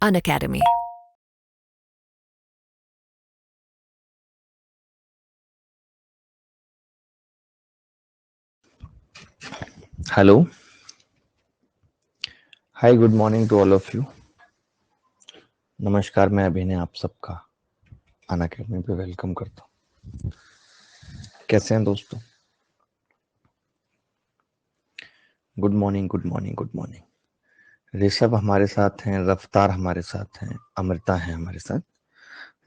Unacademy. Hello, hi, good morning to all of you. नमस्कार, मैं अभिनय आप सबका अनअकैडमी पे वेलकम करता हूँ। कैसे हैं दोस्तों? Good morning, good morning, good morning. Rishabh हमारे साथ हैं, रफ्तार हमारे साथ हैं, अमृता है हमारे साथ।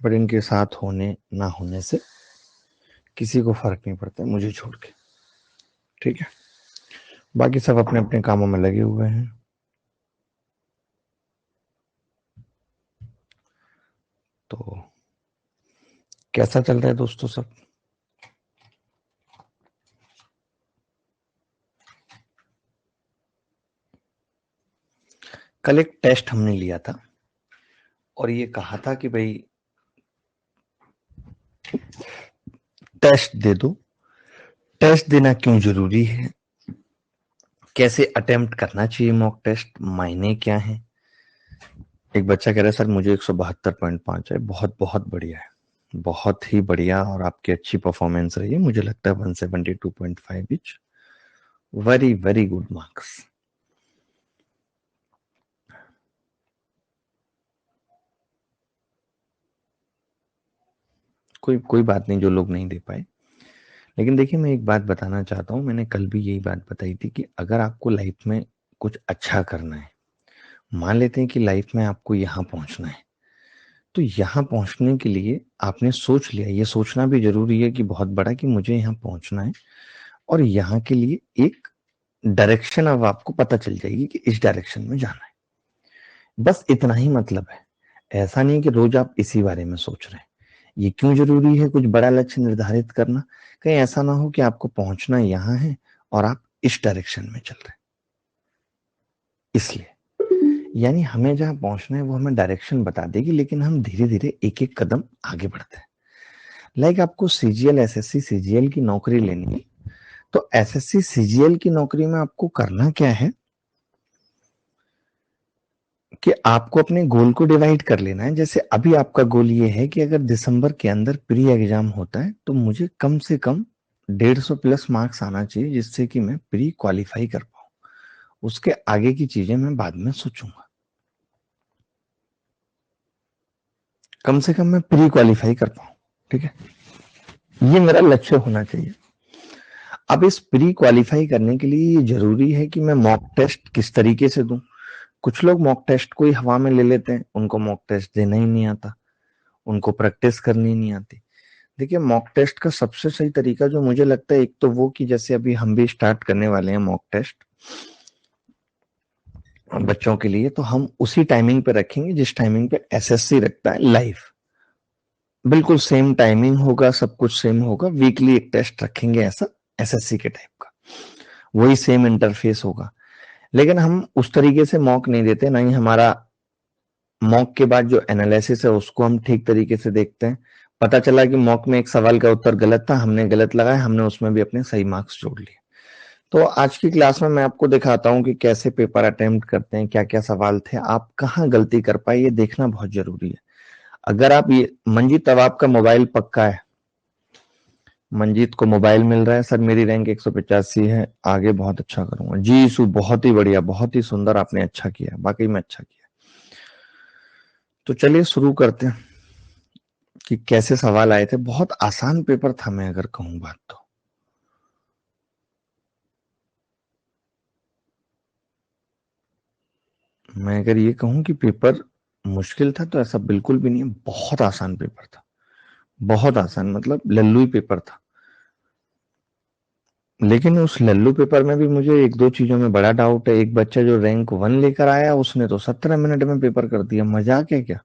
बट इनके साथ होने ना होने से किसी को फर्क नहीं पड़ता, मुझे छोड़ के। ठीक है, बाकी सब अपने अपने कामों में लगे हुए हैं। तो कैसा चल रहा है दोस्तों सब? कल एक टेस्ट हमने लिया था और ये कहा था कि भाई टेस्ट दे दो। टेस्ट देना क्यों जरूरी है, कैसे अटेम्प्ट करना चाहिए मॉक टेस्ट, मायने क्या है। एक बच्चा कह रहा है सर मुझे 172.5 है, बहुत बहुत बढ़िया है, बहुत ही बढ़िया, और आपकी अच्छी परफॉर्मेंस रही है। मुझे लगता है 172.5 etch very very good marks. कोई कोई बात नहीं जो लोग नहीं दे पाए। लेकिन देखिए, मैं एक बात बताना चाहता हूँ, मैंने कल भी यही बात बताई थी कि अगर आपको लाइफ में कुछ अच्छा करना है, मान लेते हैं कि लाइफ में आपको यहाँ पहुंचना है, तो यहाँ पहुंचने के लिए आपने सोच लिया, ये सोचना भी जरूरी है कि बहुत बड़ा, कि मुझे यहाँ पहुंचना है, और यहाँ के लिए एक डायरेक्शन अब आपको पता चल जाएगी कि इस डायरेक्शन में जाना है। बस इतना ही मतलब है। ऐसा नहीं कि रोज आप इसी बारे में सोच रहे हैं। ये क्यों जरूरी है कुछ बड़ा लक्ष्य निर्धारित करना? कहीं ऐसा ना हो कि आपको पहुंचना यहाँ है और आप इस डायरेक्शन में चल रहे हैं। इसलिए यानी हमें जहां पहुंचना है वो हमें डायरेक्शन बता देगी, लेकिन हम धीरे धीरे एक एक कदम आगे बढ़ते हैं। लाइक आपको सीजीएल, एसएससी, सीजीएल की नौकरी लेनी है, तो एसएससी सीजीएल की नौकरी में आपको करना क्या है कि आपको अपने गोल को डिवाइड कर लेना है। जैसे अभी आपका गोल ये है कि अगर दिसंबर के अंदर प्री एग्जाम होता है तो मुझे कम से कम 150 प्लस मार्क्स आना चाहिए, जिससे कि मैं प्री क्वालिफाई कर पाऊं। उसके आगे की चीजें मैं बाद में सोचूंगा। कम से कम मैं प्री क्वालिफाई कर पाऊं। ठीक है, ये मेरा लक्ष्य होना चाहिए। अब इस प्री क्वालिफाई करने के लिए ये जरूरी है कि मैं मॉक टेस्ट किस तरीके से दूं। कुछ लोग मॉक टेस्ट को ही हवा में ले लेते हैं, उनको मॉक टेस्ट देना ही नहीं आता, उनको प्रैक्टिस करनी नहीं आती। देखिए, मॉक टेस्ट का सबसे सही तरीका जो मुझे लगता है, एक तो वो कि जैसे अभी हम भी स्टार्ट करने वाले हैं मॉक टेस्ट बच्चों के लिए, तो हम उसी टाइमिंग पे रखेंगे जिस टाइमिंग पे एसएससी रखता है लाइव। बिल्कुल सेम टाइमिंग होगा, सब कुछ सेम होगा। वीकली एक टेस्ट रखेंगे ऐसा, एसएससी के टाइप का, वही सेम इंटरफेस होगा। लेकिन हम उस तरीके से मॉक नहीं देते, ना ही हमारा मॉक के बाद जो एनालिसिस है उसको हम ठीक तरीके से देखते हैं। पता चला कि मॉक में एक सवाल का उत्तर गलत था, हमने गलत लगाया, हमने उसमें भी अपने सही मार्क्स जोड़ लिए। तो आज की क्लास में मैं आपको दिखाता हूं कि कैसे पेपर अटेम्प्ट करते हैं, क्या क्या सवाल थे, आप कहाँ गलती कर पाए, ये देखना बहुत जरूरी है। अगर आप ये मंजीत, तब आपका मोबाइल पक्का है? मंजीत को मोबाइल मिल रहा है, सर मेरी रैंक 185 है, आगे बहुत अच्छा करूंगा। जी सु, बहुत ही बढ़िया, बहुत ही सुंदर, आपने अच्छा किया, वाकई में अच्छा किया। तो चलिए शुरू करते हैं कि कैसे सवाल आए थे। बहुत आसान पेपर था, मैं अगर कहूं बात तो। मैं अगर ये कहूं कि पेपर मुश्किल था तो ऐसा बिल्कुल भी नहीं है, बहुत आसान पेपर था। बहुत आसान मतलब लल्लू ही पेपर था। लेकिन उस लल्लू पेपर में भी मुझे एक दो चीजों में बड़ा डाउट है। एक बच्चा जो रैंक 1 लेकर आया, उसने तो 17 मिनट में पेपर कर दिया, मजाक है क्या?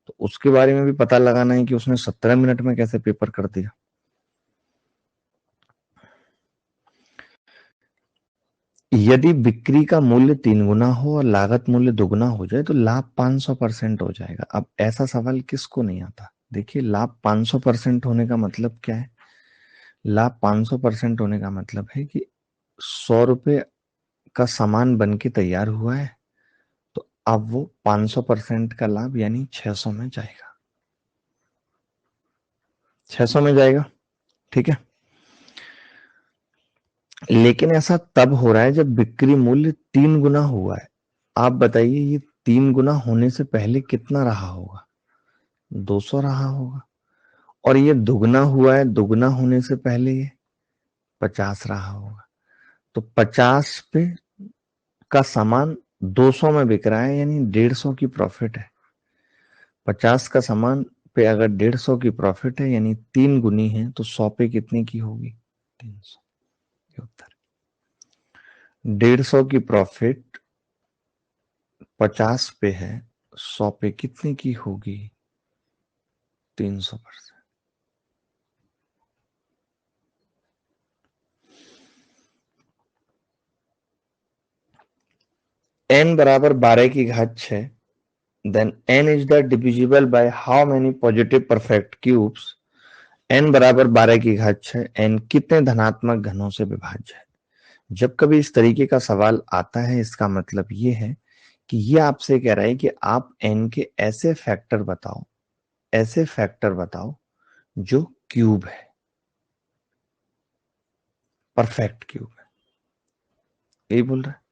तो उसके बारे में भी पता लगाना है कि उसने 17 मिनट में कैसे पेपर कर दिया। यदि बिक्री का मूल्य 3 गुना हो और लागत मूल्य 2 गुना हो जाए तो लाभ 500% हो जाएगा। अब ऐसा सवाल किसको नहीं आता? देखिए, लाभ 500% होने का मतलब क्या है? लाभ 500% होने का मतलब है कि 100 रुपए का सामान बन के तैयार हुआ है, तो अब वो 500% का लाभ यानी 600 में जाएगा, 600 में जाएगा, ठीक है। लेकिन ऐसा तब हो रहा है जब बिक्री मूल्य 3 गुना हुआ है। आप बताइए ये 3 गुना होने से पहले कितना रहा होगा? 200 रहा होगा। और ये दुगना हुआ है, दुगना होने से पहले ये 50 रहा होगा। तो 50 पे का सामान 200 में बिक रहा है, यानी 150 की प्रॉफिट है। 50 का सामान पे अगर 150 की प्रॉफिट है, यानी 3 गुनी है, तो 100 पे कितने की होगी? 300। ये उत्तर। 150 की प्रॉफिट 50 पे है, 100 पे कितने की होगी? 300%। n बराबर 12 की घात 6, then n is the divisible by how many positive perfect cubes? n बराबर 12 की घात 6, n कितने धनात्मक घनों से विभाज्य है? जब कभी इस तरीके का सवाल आता है, इसका मतलब ये है कि ये आपसे कह रहा है कि आप n के ऐसे फैक्टर बताओ, ऐसे फैक्टर बताओ जो क्यूब है, परफेक्ट क्यूब है, यही बोल रहा है।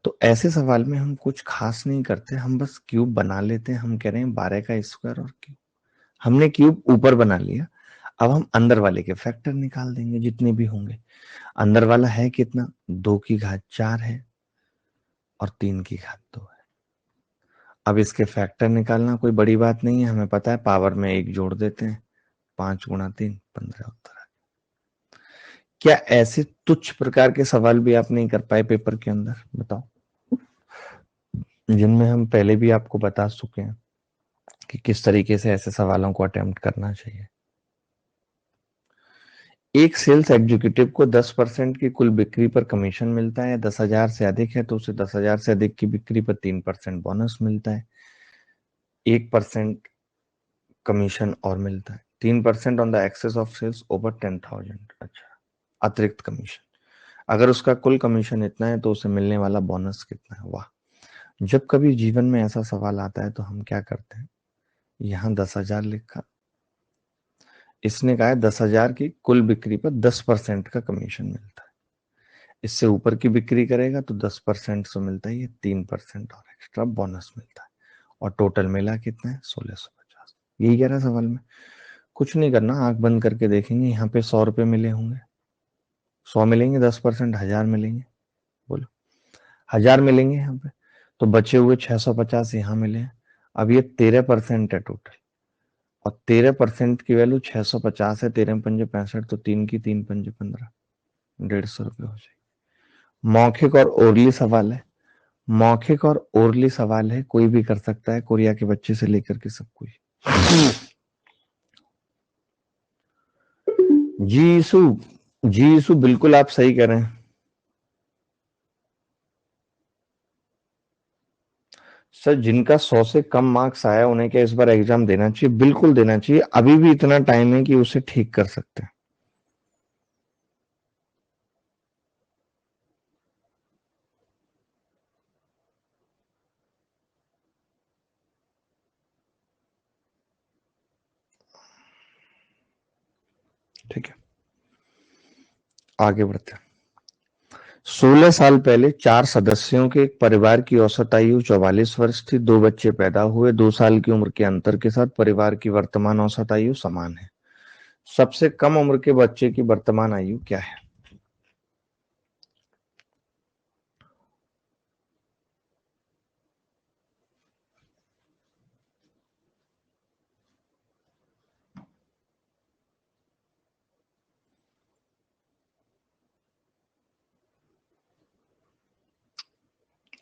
तो ऐसे सवाल में हम कुछ खास नहीं करते, हम बस क्यूब बना लेते हैं। हम कह रहे हैं 12 का स्क्वायर और क्यूब, हमने क्यूब ऊपर बना लिया। अब हम अंदर वाले के फैक्टर निकाल देंगे जितने भी होंगे। अंदर वाला है कितना? 2 की घात 4 है और 3 की घात 2 है। अब इसके फैक्टर निकालना कोई बड़ी बात नहीं है, हमें पता है पावर में 1 जोड़ देते हैं, 5 गुणा 3 15 उत्तर आ गया। क्या ऐसे तुच्छ प्रकार के सवाल भी आप नहीं कर पाए पेपर के अंदर? बताओ, जिनमें हम पहले भी आपको बता चुके हैं कि किस तरीके से ऐसे सवालों को अटेम्प्ट करना चाहिए। एक सेल्स एग्जीक्यूटिव को 10% की कुल बिक्री पर कमीशन मिलता है। 10,000 से अधिक है तो उसे 10,000 से अधिक की बिक्री पर 3% बोनस मिलता है, 1% कमीशन और मिलता है, 3% on the excess of sales over 10,000। अच्छा, अतिरिक्त कमीशन। अगर उसका कुल कमीशन इतना है तो उसे मिलने वाला बोनस कितना है? वाह। जब कभी जीवन में ऐसा सवाल आता है तो हम क्या करते हैं, यहाँ 10,000 लिखा, इसने कहा है 10,000 की कुल बिक्री पर 10% का कमीशन मिलता है। इससे ऊपर की बिक्री करेगा तो 10% से मिलता है, ये 3% और एक्स्ट्रा बोनस मिलता है। और टोटल मिला कितना है? 1650। यही कह रहा है सवाल में। कुछ नहीं करना, आंख बंद करके देखेंगे, यहाँ पे 100 रुपए मिले होंगे, 100 मिलेंगे, 10% 1,000 मिलेंगे, बोलो 1,000 मिलेंगे यहाँ पे, तो बचे हुए 650 यहाँ मिले हैं। अब ये 13% है टोटल, और 13% की वैल्यू 650 है, 13 पंजे 65, तो 3 की 3 पंजे 15, 150 रुपये हो जाएगी। मौखिक और ओरली सवाल है, मौखिक और ओरली सवाल है, कोई भी कर सकता है, कोरिया के बच्चे से लेकर के सब कोई। जी यीशु, जी यीशु, बिल्कुल आप सही कह रहे हैं सर। जिनका 100 से कम मार्क्स आया उन्हें क्या इस बार एग्जाम देना चाहिए? बिल्कुल देना चाहिए, अभी भी इतना टाइम है कि उसे ठीक कर सकते हैं। ठीक है, आगे बढ़ते हैं। 16 साल पहले 4 सदस्यों के एक परिवार की औसत आयु 44 वर्ष थी। 2 बच्चे पैदा हुए। 2 साल की उम्र के अंतर के साथ परिवार की वर्तमान औसत आयु समान है। सबसे कम उम्र के बच्चे की वर्तमान आयु क्या है?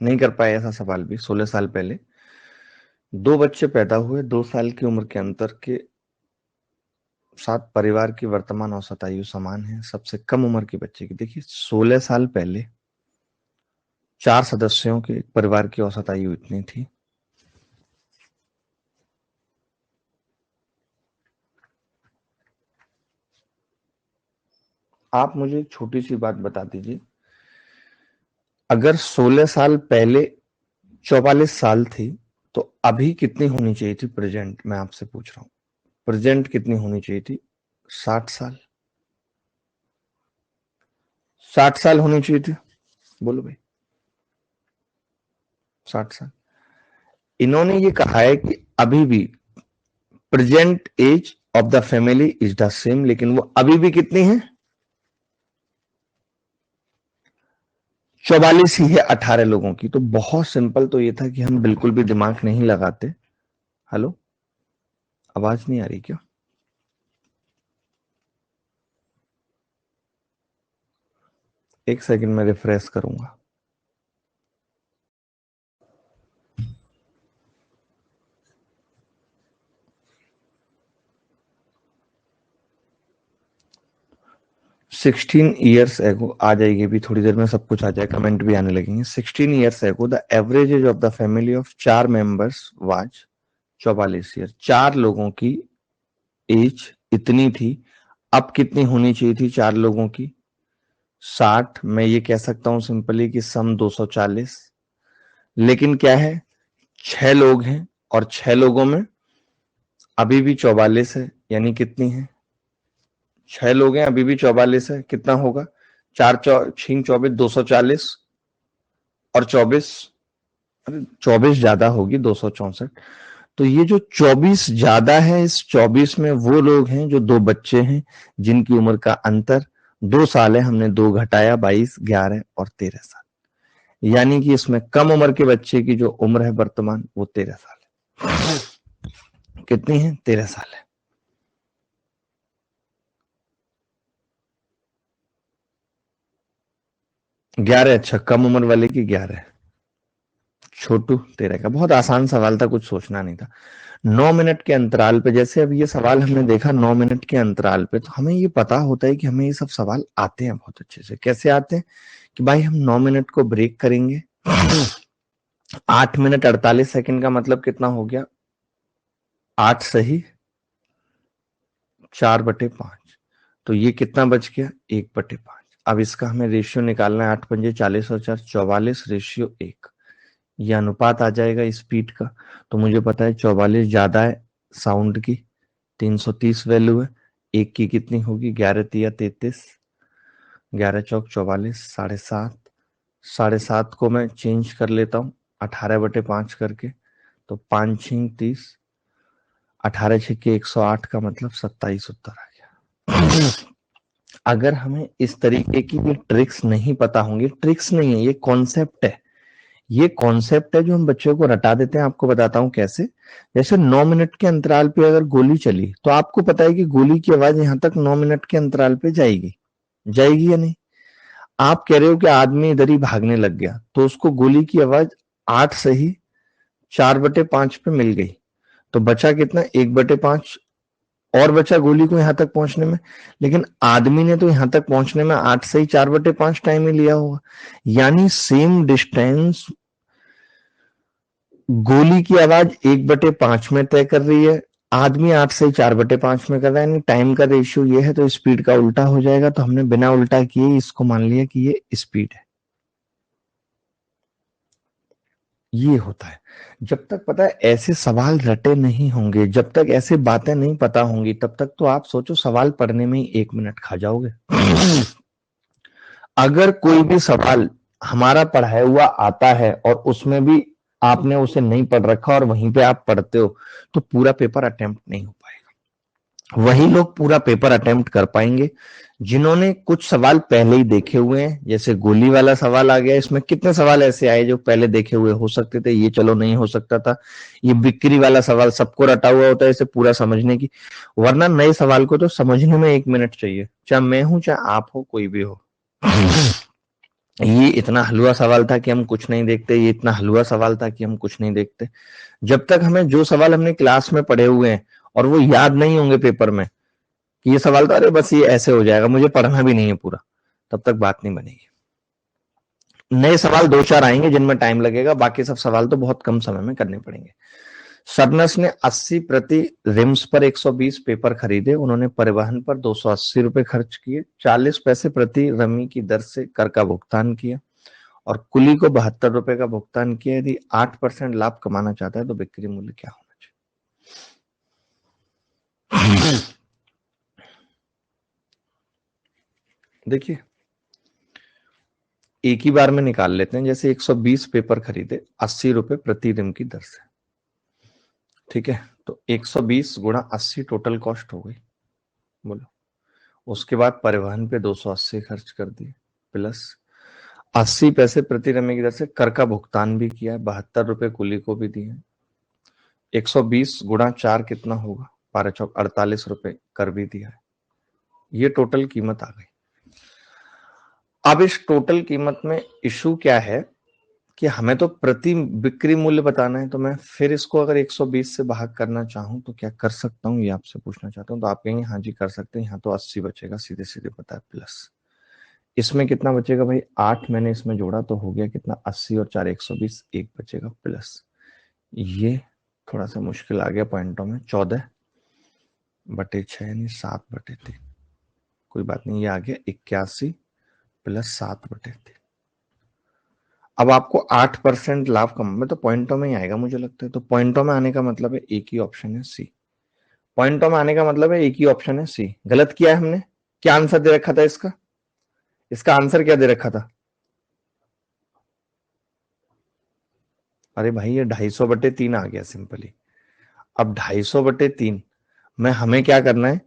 नहीं कर पाए ऐसा सवाल भी। 16 साल पहले 2 बच्चे पैदा हुए, 2 साल की उम्र के अंतर के साथ परिवार की वर्तमान औसत आयु समान है। सबसे कम उम्र के बच्चे की, देखिए 16 साल पहले 4 सदस्यों के परिवार की औसत आयु इतनी थी। आप मुझे एक छोटी सी बात बता दीजिए, अगर 16 साल पहले 44 साल थी, तो अभी कितनी होनी चाहिए थी प्रेजेंट, मैं आपसे पूछ रहा हूं, प्रेजेंट कितनी होनी चाहिए थी? 60 साल। 60 साल होनी चाहिए थी, बोलो भाई। 60 साल। इन्होंने ये कहा है कि अभी भी present age of the family is the same, लेकिन वो अभी भी कितनी है? 44 ही है 18 लोगों की। तो बहुत सिंपल तो ये था कि हम बिल्कुल भी दिमाग नहीं लगाते। हेलो, आवाज नहीं आ रही क्या? एक सेकंड में रिफ्रेश करूंगा। सिक्सटीन ईयर्स एगो, आ जाएगी अभी थोड़ी देर में, सब कुछ आ जाए, कमेंट भी आने लगेंगे। 16 years ago the average age of the family of 4 members was 44 year. 4 लोगों की एज इतनी थी। अब कितनी होनी चाहिए थी 4 लोगों की? 60। मैं ये कह सकता हूं सिंपली कि सम 240। लेकिन क्या है, 6 लोग हैं और 6 लोगों में अभी भी 44 है, यानी कितनी है? 6 लोग हैं, अभी भी 44 है, कितना होगा? 4 6 24, 240 और 24, अरे 24 ज्यादा होगी, 264। तो ये जो 24 ज्यादा है, इस 24 में वो लोग हैं जो 2 बच्चे हैं, जिनकी उम्र का अंतर 2 साल है। हमने 2 घटाया, 22, 11 और 13 साल। यानी कि इसमें कम उम्र के बच्चे की जो उम्र है वर्तमान, वो 13 साल है। कितनी है? 13 साल है। 11। अच्छा, कम उम्र वाले की 11 है, छोटू 13 का। बहुत आसान सवाल था, कुछ सोचना नहीं था। 9 मिनट के अंतराल पे, जैसे अब ये सवाल हमने देखा 9 मिनट के अंतराल पे, तो हमें ये पता होता है कि हमें ये सब सवाल आते हैं बहुत अच्छे से। कैसे आते हैं कि भाई हम 9 मिनट को ब्रेक करेंगे, 8 मिनट 48 सेकंड का मतलब कितना हो गया? 8 सही 4/5। तो ये कितना बच गया? 1/5। अब इसका हमें रेशियो निकालना है। 8 पंजे 40 और 4 44 रेशियो 1। ये अनुपात आ जाएगा स्पीड का। तो मुझे पता है 44 ज्यादा है साउंड की, 330 वैल्यू है। एक की कितनी होगी? 11 तिया 33, 11 चौक 44, 7.5। 7.5 को मैं चेंज कर लेता हूँ 18/5 करके, तो 5 6 30, 18 छक्के 108 का मतलब 27 उत्तर आ गया। अगर हमें इस तरीके की ये ट्रिक्स नहीं पता होंगी, ट्रिक्स नहीं है, ये कॉन्सेप्ट है। ये कॉन्सेप्ट है जो हम बच्चों को रटा देते हैं। आपको बताता हूं कैसे। जैसे 9 मिनट के अंतराल पे अगर गोली चली, तो आपको पता है कि गोली की आवाज यहां तक 9 मिनट के अंतराल पे जाएगी, जाएगी या नहीं? आप कह रहे हो कि आदमी इधर ही भागने लग गया, तो उसको गोली की आवाज 8 से ही 4/5 पे मिल गई, तो बचा कितना? 1/5 और बचा गोली को यहां तक पहुंचने में। लेकिन आदमी ने तो यहां तक पहुंचने में 8 से ही 4/5 टाइम ही लिया होगा। यानी सेम डिस्टेंस गोली की आवाज 1/5 में तय कर रही है, आदमी 8 से 4/5 में कर रहा है। यानी टाइम का रेशियो ये है, तो स्पीड का उल्टा हो जाएगा। तो हमने बिना उल्टा किए इसको मान लिया कि ये स्पीड है। ये होता है। जब तक पता है ऐसे सवाल रटे नहीं होंगे, जब तक ऐसे बातें नहीं पता होंगी, तब तक तो आप सोचो सवाल पढ़ने में ही 1 मिनट खा जाओगे। अगर कोई भी सवाल हमारा पढ़ाया हुआ आता है और उसमें भी आपने उसे नहीं पढ़ रखा और वहीं पे आप पढ़ते हो, तो पूरा पेपर अटेम्प्ट नहीं हो पाएगा। वही लोग पूरा पेपर अटेम्प्ट कर पाएंगे जिन्होंने कुछ सवाल पहले ही देखे हुए हैं। जैसे गोली वाला सवाल आ गया, इसमें कितने सवाल ऐसे आए जो पहले देखे हुए हो सकते थे, ये चलो नहीं हो सकता था। ये बिक्री वाला सवाल सबको रटा हुआ होता है इसे पूरा समझने की, वरना नए सवाल को तो समझने में 1 मिनट चाहिए, चाहे मैं हूं चाहे आप हो, कोई भी हो। ये इतना हलवा सवाल था कि हम कुछ नहीं देखते, ये इतना हलवा सवाल था कि हम कुछ नहीं देखते। जब तक हमें जो सवाल हमने क्लास में पढ़े हुए हैं और वो याद नहीं होंगे पेपर में, कि ये सवाल तो अरे बस ये ऐसे हो जाएगा, मुझे पढ़ना भी नहीं है पूरा, तब तक बात नहीं बनेगी। नए सवाल 2 4 आएंगे जिनमें टाइम लगेगा, बाकी सब सवाल तो बहुत कम समय में करने पड़ेंगे। सरनस ने 80 प्रति रिम्स पर 120 पेपर खरीदे। उन्होंने परिवहन पर 280 रुपए खर्च किए, 40 पैसे प्रति रमी की दर से कर का भुगतान किया और कुली को 72 रुपए का भुगतान किया। यदि 8% लाभ कमाना चाहता है तो बिक्री मूल्य क्या होना चाहिए? देखिए एक ही बार में निकाल लेते हैं। जैसे 120 पेपर खरीदे 80 रुपए प्रति दिन की दर से, ठीक है, तो 120 गुणा 80 टोटल कॉस्ट हो गई, बोलो। उसके बाद परिवहन पे 280 खर्च कर दिए, प्लस 80 पैसे प्रति रमे की दर से कर का भुगतान भी किया है, 72 रुपए कुली को भी दिए। 120 गुणा 4 कितना होगा, 12 चौक 48 रुपए कर भी दिया है। ये टोटल कीमत आ गई। अब इस टोटल कीमत में इशू क्या है कि हमें तो प्रति बिक्री मूल्य बताना है, तो मैं फिर इसको अगर 120 से भाग करना चाहूं तो क्या कर सकता हूं, ये आपसे पूछना चाहता हूं। तो आप कहेंगे हाँ जी कर सकते हैं, यहाँ तो 80 बचेगा, सीधे सीधे पता है, प्लस इसमें कितना बचेगा भाई, 8 मैंने इसमें जोड़ा तो हो गया कितना, 80 और 4 120, एक बचेगा, प्लस ये थोड़ा सा मुश्किल आ गया पॉइंटों में, 14/6 यानी 7/3, कोई बात नहीं, ये आ गया 81 प्लस 7/3। अब आपको 8% लाभ कम में तो पॉइंटों में ही आएगा मुझे लगता है। तो पॉइंटों में आने का मतलब है एक ही ऑप्शन है सी। पॉइंटों में आने का मतलब है एक ही ऑप्शन है सी। गलत किया है हमने, क्या आंसर दे रखा था इसका, इसका आंसर क्या दे रखा था, अरे भाई ये 250/3 आ गया सिंपली। अब 250/3 में हमें क्या करना है,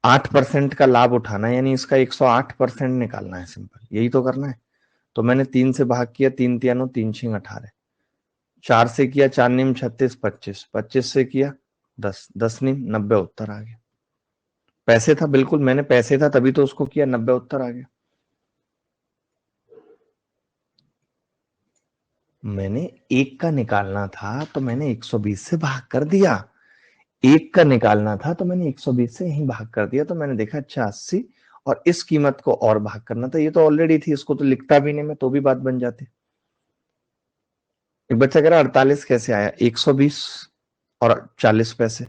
8% का लाभ उठाना है, यानी इसका 108% निकालना है, सिंपल यही तो करना है। तो मैंने 3 से भाग किया, 3 तिया 9, 3 6 18, 4 से किया, 4 निम 36, 25, 25 से किया 10, 10 निम 90, उत्तर आ गया। पैसे था, बिल्कुल मैंने पैसे था तभी तो उसको किया, 90 उत्तर आ गया। मैंने एक का निकालना था तो मैंने 120 से भाग कर दिया, एक का निकालना था तो मैंने 120 से यही भाग कर दिया। तो मैंने देखा अच्छा 80 और इस कीमत को और भाग करना था, ये तो ऑलरेडी थी, इसको तो लिखता भी नहीं मैं तो भी बात बन जाती। एक बच्चा कह रहा 48 कैसे आया, 120 और 40 पैसे,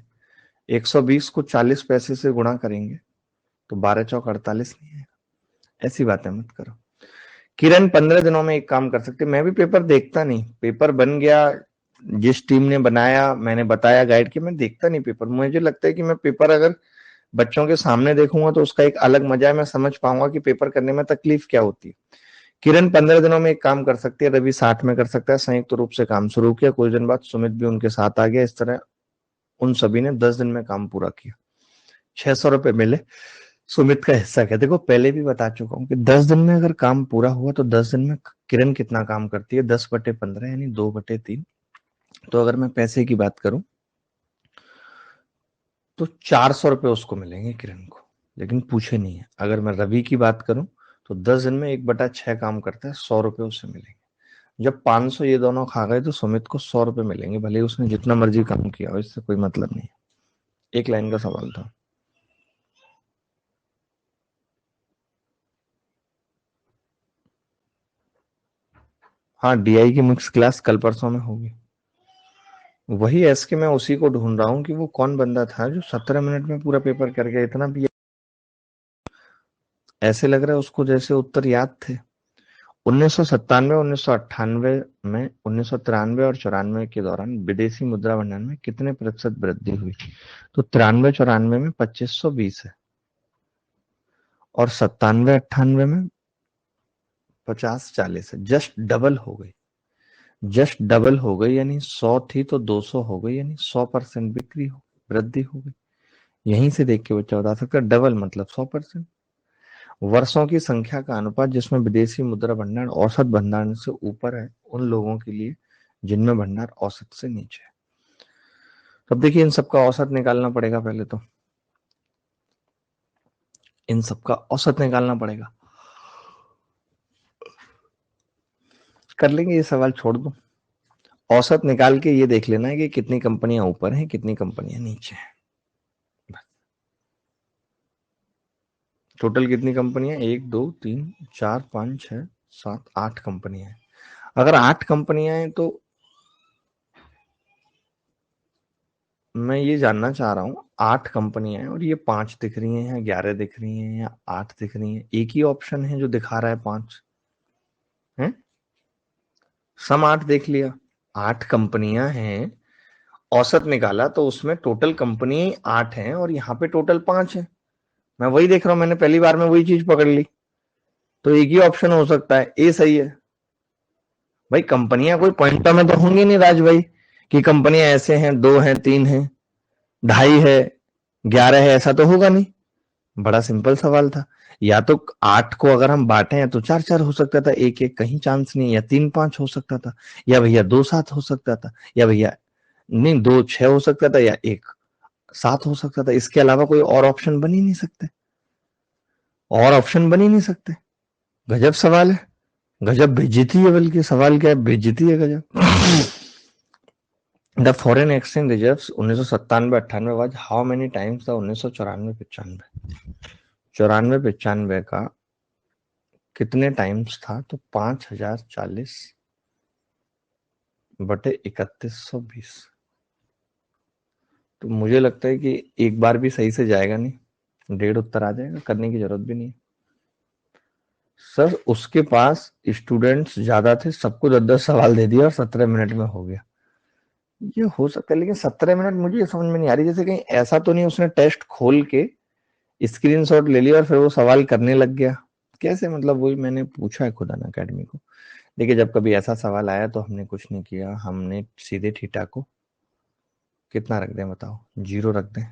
120 को 40 पैसे से गुणा करेंगे तो 12 चौक 48 नहीं है। ऐसी बातें मत करो। किरण 15 दिनों में एक काम कर सकते, मैं भी पेपर देखता नहीं, पेपर बन गया, जिस टीम ने बनाया मैंने बताया गाइड के, मैं देखता नहीं पेपर। मुझे लगता है कि मैं पेपर अगर बच्चों के सामने देखूंगा तो उसका एक अलग मजा है, मैं समझ पाऊंगा कि पेपर करने में तकलीफ क्या होती है। किरण 15 दिनों में एक काम कर सकती है, रवि 60 में कर सकता है। संयुक्त रूप से काम शुरू किया, कुछ दिन बाद सुमित भी उनके साथ आ गया, इस तरह उन सभी ने 10 दिन में काम पूरा किया, 600 रुपए मिले। सुमित का हिस्सा क्या, देखो पहले भी बता चुका हूं कि 10 दिन में अगर काम पूरा हुआ तो 10 दिन में किरण कितना काम करती है, 10/15 यानी 2/3। तो अगर मैं पैसे की बात करूं तो 400 रुपए उसको मिलेंगे किरण को, लेकिन पूछे नहीं है। अगर मैं रवि की बात करूं तो 10 दिन में 1/6 काम करता है, 100 रुपए उससे मिलेंगे। जब 500 ये दोनों खा गए तो सुमित को 100 रुपए मिलेंगे, भले ही उसने जितना मर्जी काम किया हो, इससे कोई मतलब नहीं। एक लाइन का सवाल था। हाँ डीआई की मिक्स क्लास कल परसों में होगी। वही एस के, मैं उसी को ढूंढ रहा हूँ कि वो कौन बंदा था जो 17 मिनट में पूरा पेपर कर गया, इतना भी ऐसे लग रहा है उसको जैसे उत्तर याद थे। 1997, 1998 में, 1993 और 94 के दौरान विदेशी मुद्रा भंडार में कितने प्रतिशत वृद्धि हुई। तो 93-94 में 2520 है, और 97-98 में 50-40 है, जस्ट डबल हो गई, जस्ट डबल हो गई, यानी 100 थी तो 200 हो गई, यानी 100% बिक्री हो, वृद्धि हो गई। यहीं से देख के बच्चा बता सकता है डबल मतलब 100%। वर्षों की संख्या का अनुपात जिसमें विदेशी मुद्रा भंडार औसत भंडार से ऊपर है उन लोगों के लिए जिनमें भंडार औसत से नीचे है। तो अब देखिए इन सबका औसत निकालना पड़ेगा, पहले तो इन सबका औसत निकालना पड़ेगा। कर लेंगे, ये सवाल छोड़ दो। औसत निकाल के ये देख लेना है कि कितनी कंपनियां ऊपर हैं कितनी कंपनियां नीचे हैं। टोटल कितनी कंपनियां, 1 2 3 4 5 6 7 8 कंपनियां हैं। अगर 8 कंपनियां हैं तो मैं ये जानना चाह रहा हूँ, 8 कंपनियां हैं और ये 5 दिख रही हैं या 11 दिख रही हैं या 8 दिख रही हैं, एक ही ऑप्शन है जो दिखा रहा है 5 है। सम 8 देख लिया, 8 कंपनियां हैं, औसत निकाला तो उसमें टोटल कंपनी 8 हैं और यहाँ पे टोटल 5 है। मैं वही देख रहा हूं, मैंने पहली बार में वही चीज पकड़ ली। तो एक ही ऑप्शन हो सकता है, ए सही है। भाई कंपनियां कोई पॉइंटर में तो होंगी नहीं राज भाई, कि कंपनियां ऐसे हैं, 2 हैं, 3 हैं, 2.5 है, 11 है, ऐसा तो होगा नहीं। बड़ा सिंपल सवाल था। या तो 8 को अगर हम बांटे तो 4-4 हो सकता था, एक एक कहीं चांस नहीं, या 3-5 हो सकता था, या भैया 2-7 हो सकता था, या भैया नहीं 2-6 हो सकता था, या 1-7 हो सकता था। इसके अलावा कोई और ऑप्शन बन ही नहीं सकते, और ऑप्शन बन ही नहीं सकते। गजब सवाल है, गजब बेइज्जती है, बल्कि सवाल क्या है, बेइज्जती है गजब। The foreign exchange reserves 1997-98 was how many times the 1994-95? 94-95 का कितने टाइम्स था? तो 5040 बटे 3120। तो मुझे लगता है कि एक बार भी सही से जाएगा नहीं, 1.5 उत्तर आ जाएगा, करने की जरूरत भी नहीं। सर उसके पास स्टूडेंट्स ज्यादा थे, सबको 10-10 सवाल दे दिया और 17 मिनट में हो गया। ये हो सकता है, लेकिन 17 मिनट मुझे ये समझ में नहीं आ रही, जैसे कहीं ऐसा तो नहीं उसने टेस्ट खोल के स्क्रीनशॉट ले लिया और फिर वो सवाल करने लग गया। कैसे, मतलब वही मैंने पूछा है खुद अन अकेडमी को। देखिए जब कभी ऐसा सवाल आया तो हमने कुछ नहीं किया, हमने सीधे थीटा को कितना रख दें बताओ, 0 रख दें,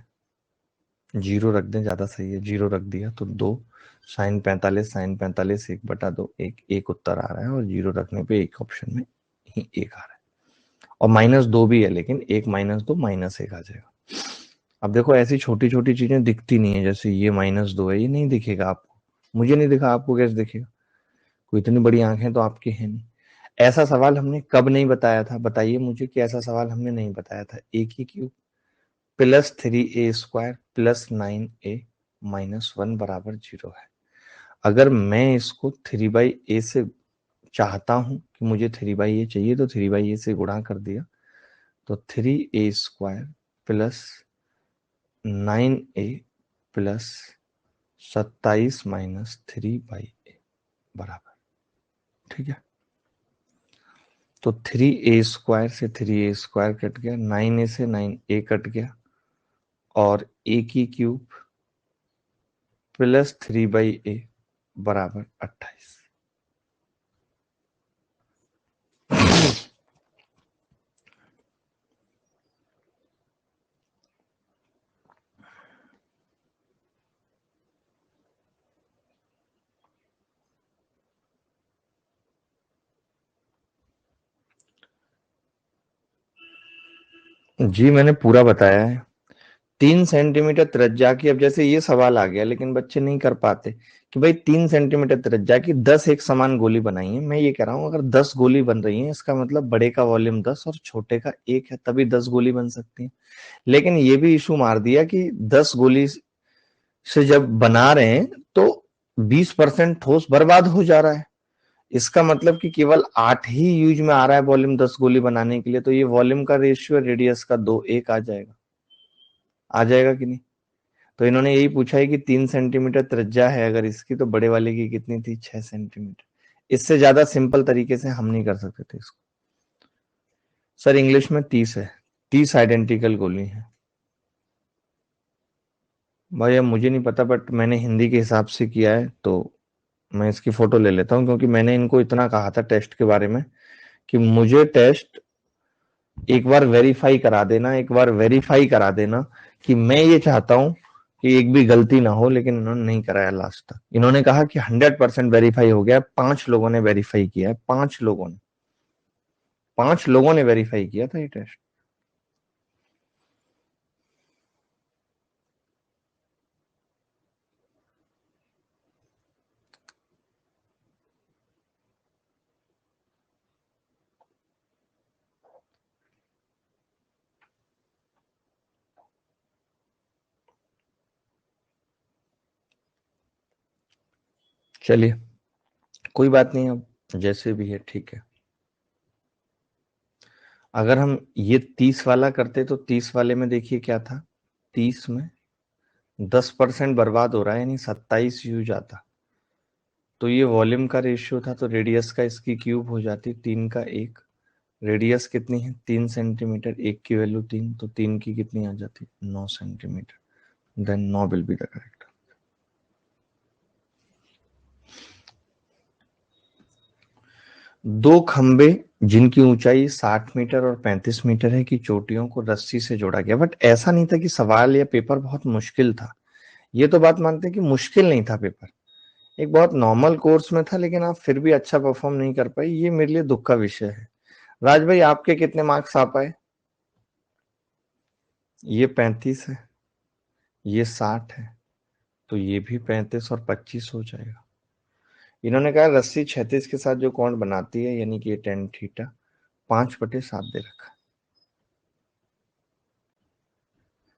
0 रख दें, ज्यादा सही है। 0 रख दिया तो 2 sin 45 1/2, एक उत्तर आ रहा है, और 0 रखने पे एक ऑप्शन में ही एक आ रहा है, और -2 भी है, लेकिन 1 -2 -1 आ जाएगा। अब देखो ऐसी छोटी छोटी चीजें दिखती नहीं है, जैसे ये -2 है, ये नहीं दिखेगा आपको, मुझे नहीं दिखा, आपको कैसे दिखेगा? कोई इतनी बड़ी आंखें तो आपकी है नहीं। ऐसा सवाल हमने कब नहीं बताया था, बताइए मुझे कि ऐसा सवाल हमने नहीं बताया था। a³ plus 3a² plus 9a minus 1 बराबर 0 है। अगर मैं इसको 3/a से चाहता हूं कि मुझे 3/a चाहिए, तो 3/a से गुणा कर दिया, तो 3a² plus 9a plus 27 minus 3/a बराबर, ठीक है। तो 3a² से 3a² कट गया, 9a से 9a कट गया, और a³ प्लस 3/a बराबर 28। जी मैंने पूरा बताया है। 3 सेंटीमीटर त्रिज्या की, अब जैसे ये सवाल आ गया, लेकिन बच्चे नहीं कर पाते कि भाई 3 सेंटीमीटर त्रिज्या की 10 एक समान गोली बनाई है। मैं ये कह रहा हूं अगर 10 गोली बन रही है, इसका मतलब बड़े का वॉल्यूम 10 और छोटे का 1 है, तभी 10 गोली बन सकती है। लेकिन ये भी इशू मार दिया कि 10 गोली से जब बना रहे हैं तो 20% ठोस बर्बाद हो जा रहा है। इसका मतलब कि केवल 8 ही यूज में आ रहा है वॉल्यूम 10 गोली बनाने के लिए, तो ये वॉल्यूम का रेशियो रेडियस का 2:1 आ जाएगा, आ जाएगा कि नहीं? तो इन्होंने यही पूछा है कि 3 सेंटीमीटर त्रिज्या है अगर इसकी, तो बड़े वाले की कितनी थी? 6 सेंटीमीटर। इससे ज्यादा सिंपल तरीके से हम नहीं कर सकते थे इसको। सर इंग्लिश में 30 है, 30 आइडेंटिकल गोली है। भाई अब मुझे नहीं पता, बट मैंने हिंदी के हिसाब से किया है, तो मैं इसकी फोटो ले लेता हूँ, क्योंकि मैंने इनको इतना कहा था टेस्ट के बारे में कि मुझे टेस्ट एक बार वेरीफाई करा देना, एक बार वेरीफाई करा देना, कि मैं ये चाहता हूं कि एक भी गलती ना हो। लेकिन इन्होंने नहीं कराया लास्ट तक। इन्होंने कहा कि 100% वेरीफाई हो गया। 5 लोगों ने वेरीफाई किया है, 5 लोगों ने, 5 लोगों ने वेरीफाई किया था ये टेस्ट। चलिए कोई बात नहीं, अब जैसे भी है ठीक है। अगर हम ये 30 वाला करते तो 30 वाले में देखिए क्या था, 30 में 10% बर्बाद हो रहा है, यानी 27 यूज आता। तो ये वॉल्यूम का रेशियो था, तो रेडियस का इसकी क्यूब हो जाती 3 का 1। रेडियस कितनी है 3 सेंटीमीटर, 1 की वैल्यू 3, तो 3 की कितनी आ जाती 9 centimetre. Then 9 will be the correct. दो खंबे जिनकी ऊंचाई 60 मीटर और 35 मीटर है की चोटियों को रस्सी से जोड़ा गया। बट ऐसा नहीं था कि सवाल या पेपर बहुत मुश्किल था, ये तो बात मानते हैं कि मुश्किल नहीं था पेपर, एक बहुत नॉर्मल कोर्स में था, लेकिन आप फिर भी अच्छा परफॉर्म नहीं कर पाई, ये मेरे लिए दुख का विषय है। राज भाई आपके कितने मार्क्स आ पाए? ये 35 है, ये 60 है, तो ये भी 35 और 25 हो जाएगा। इन्होंने कहा रस्सी क्षैतिज के साथ जो कोण बनाती है, यानी कि ये tan थीटा 5/7 दे रखा।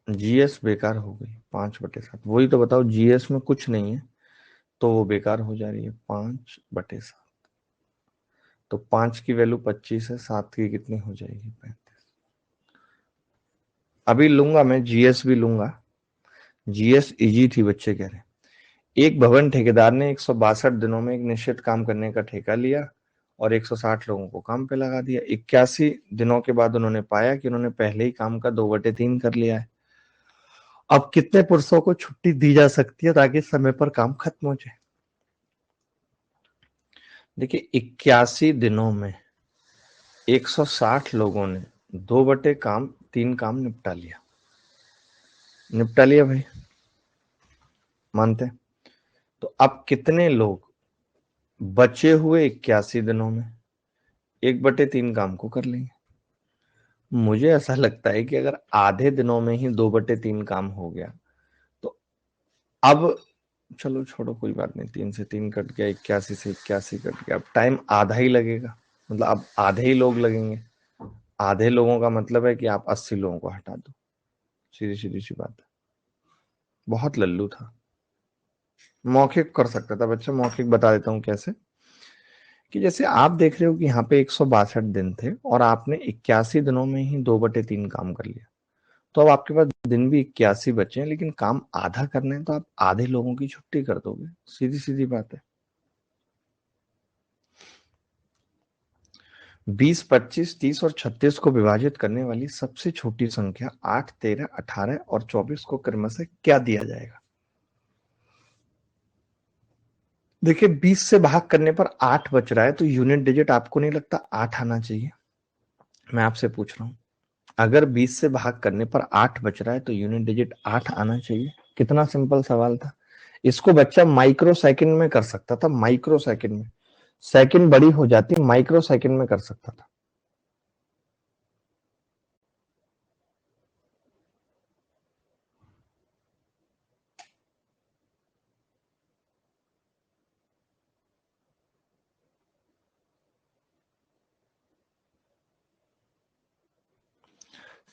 जीएस बेकार हो गई 5/7, वही तो बताओ, जीएस में कुछ नहीं है तो वो बेकार हो जा रही है 5/7। तो 5 की वैल्यू 25 है, 7 की कितनी हो जाएगी 35। अभी लूंगा मैं जीएस भी लूंगा, जीएस इजी थी बच्चे कह रहे हैं। एक भवन ठेकेदार ने 162 दिनों में एक निश्चित काम करने का ठेका लिया और 160 लोगों को काम पे लगा दिया। 81 दिनों के बाद उन्होंने पाया कि उन्होंने पहले ही काम का 2/3 कर लिया है। अब कितने पुरुषों को छुट्टी दी जा सकती है ताकि समय पर काम खत्म हो जाए? देखिए 81 दिनों में 160 लोगों ने 2/3 काम निपटा लिया भाई, मानते हैं? तो अब कितने लोग बचे हुए 81 दिनों में 1/3 काम को कर लेंगे? मुझे ऐसा लगता है कि अगर आधे दिनों में ही 2/3 काम हो गया तो अब चलो छोड़ो, कोई बात नहीं, 3 से 3 कट गया, 81 से 81 कट गया, अब टाइम आधा ही लगेगा, मतलब अब आधे ही लोग लगेंगे। आधे लोगों का मतलब है कि आप 80 लोगों को हटा दो, सीधी सीधी सी बात है। बहुत लल्लू था, मौखिक कर सकता था बच्चा, मौखिक बता देता हूं कैसे। कि जैसे आप देख रहे हो कि यहाँ पे 162 दिन थे और आपने 81 दिनों में ही 2/3 काम कर लिया, तो अब आपके पास दिन भी 81 बचे हैं, लेकिन काम आधा करना है, तो आप आधे लोगों की छुट्टी कर दोगे, सीधी सीधी बात है। 20, 25, 30 और 36 को विभाजित करने वाली सबसे छोटी संख्या 8, 13, 18 और 24 को क्रमशः क्या दिया जाएगा? देखिए 20 से भाग करने पर 8 बच रहा है, तो यूनिट डिजिट आपको नहीं लगता 8 आना चाहिए? मैं आपसे पूछ रहा हूं, अगर 20 से भाग करने पर 8 बच रहा है तो यूनिट डिजिट 8 आना चाहिए। कितना सिंपल सवाल था। इसको बच्चा माइक्रो सेकंड में कर सकता था, माइक्रो सेकंड में, सेकंड बड़ी हो जाती, माइक्रो सेकंड में कर सकता था।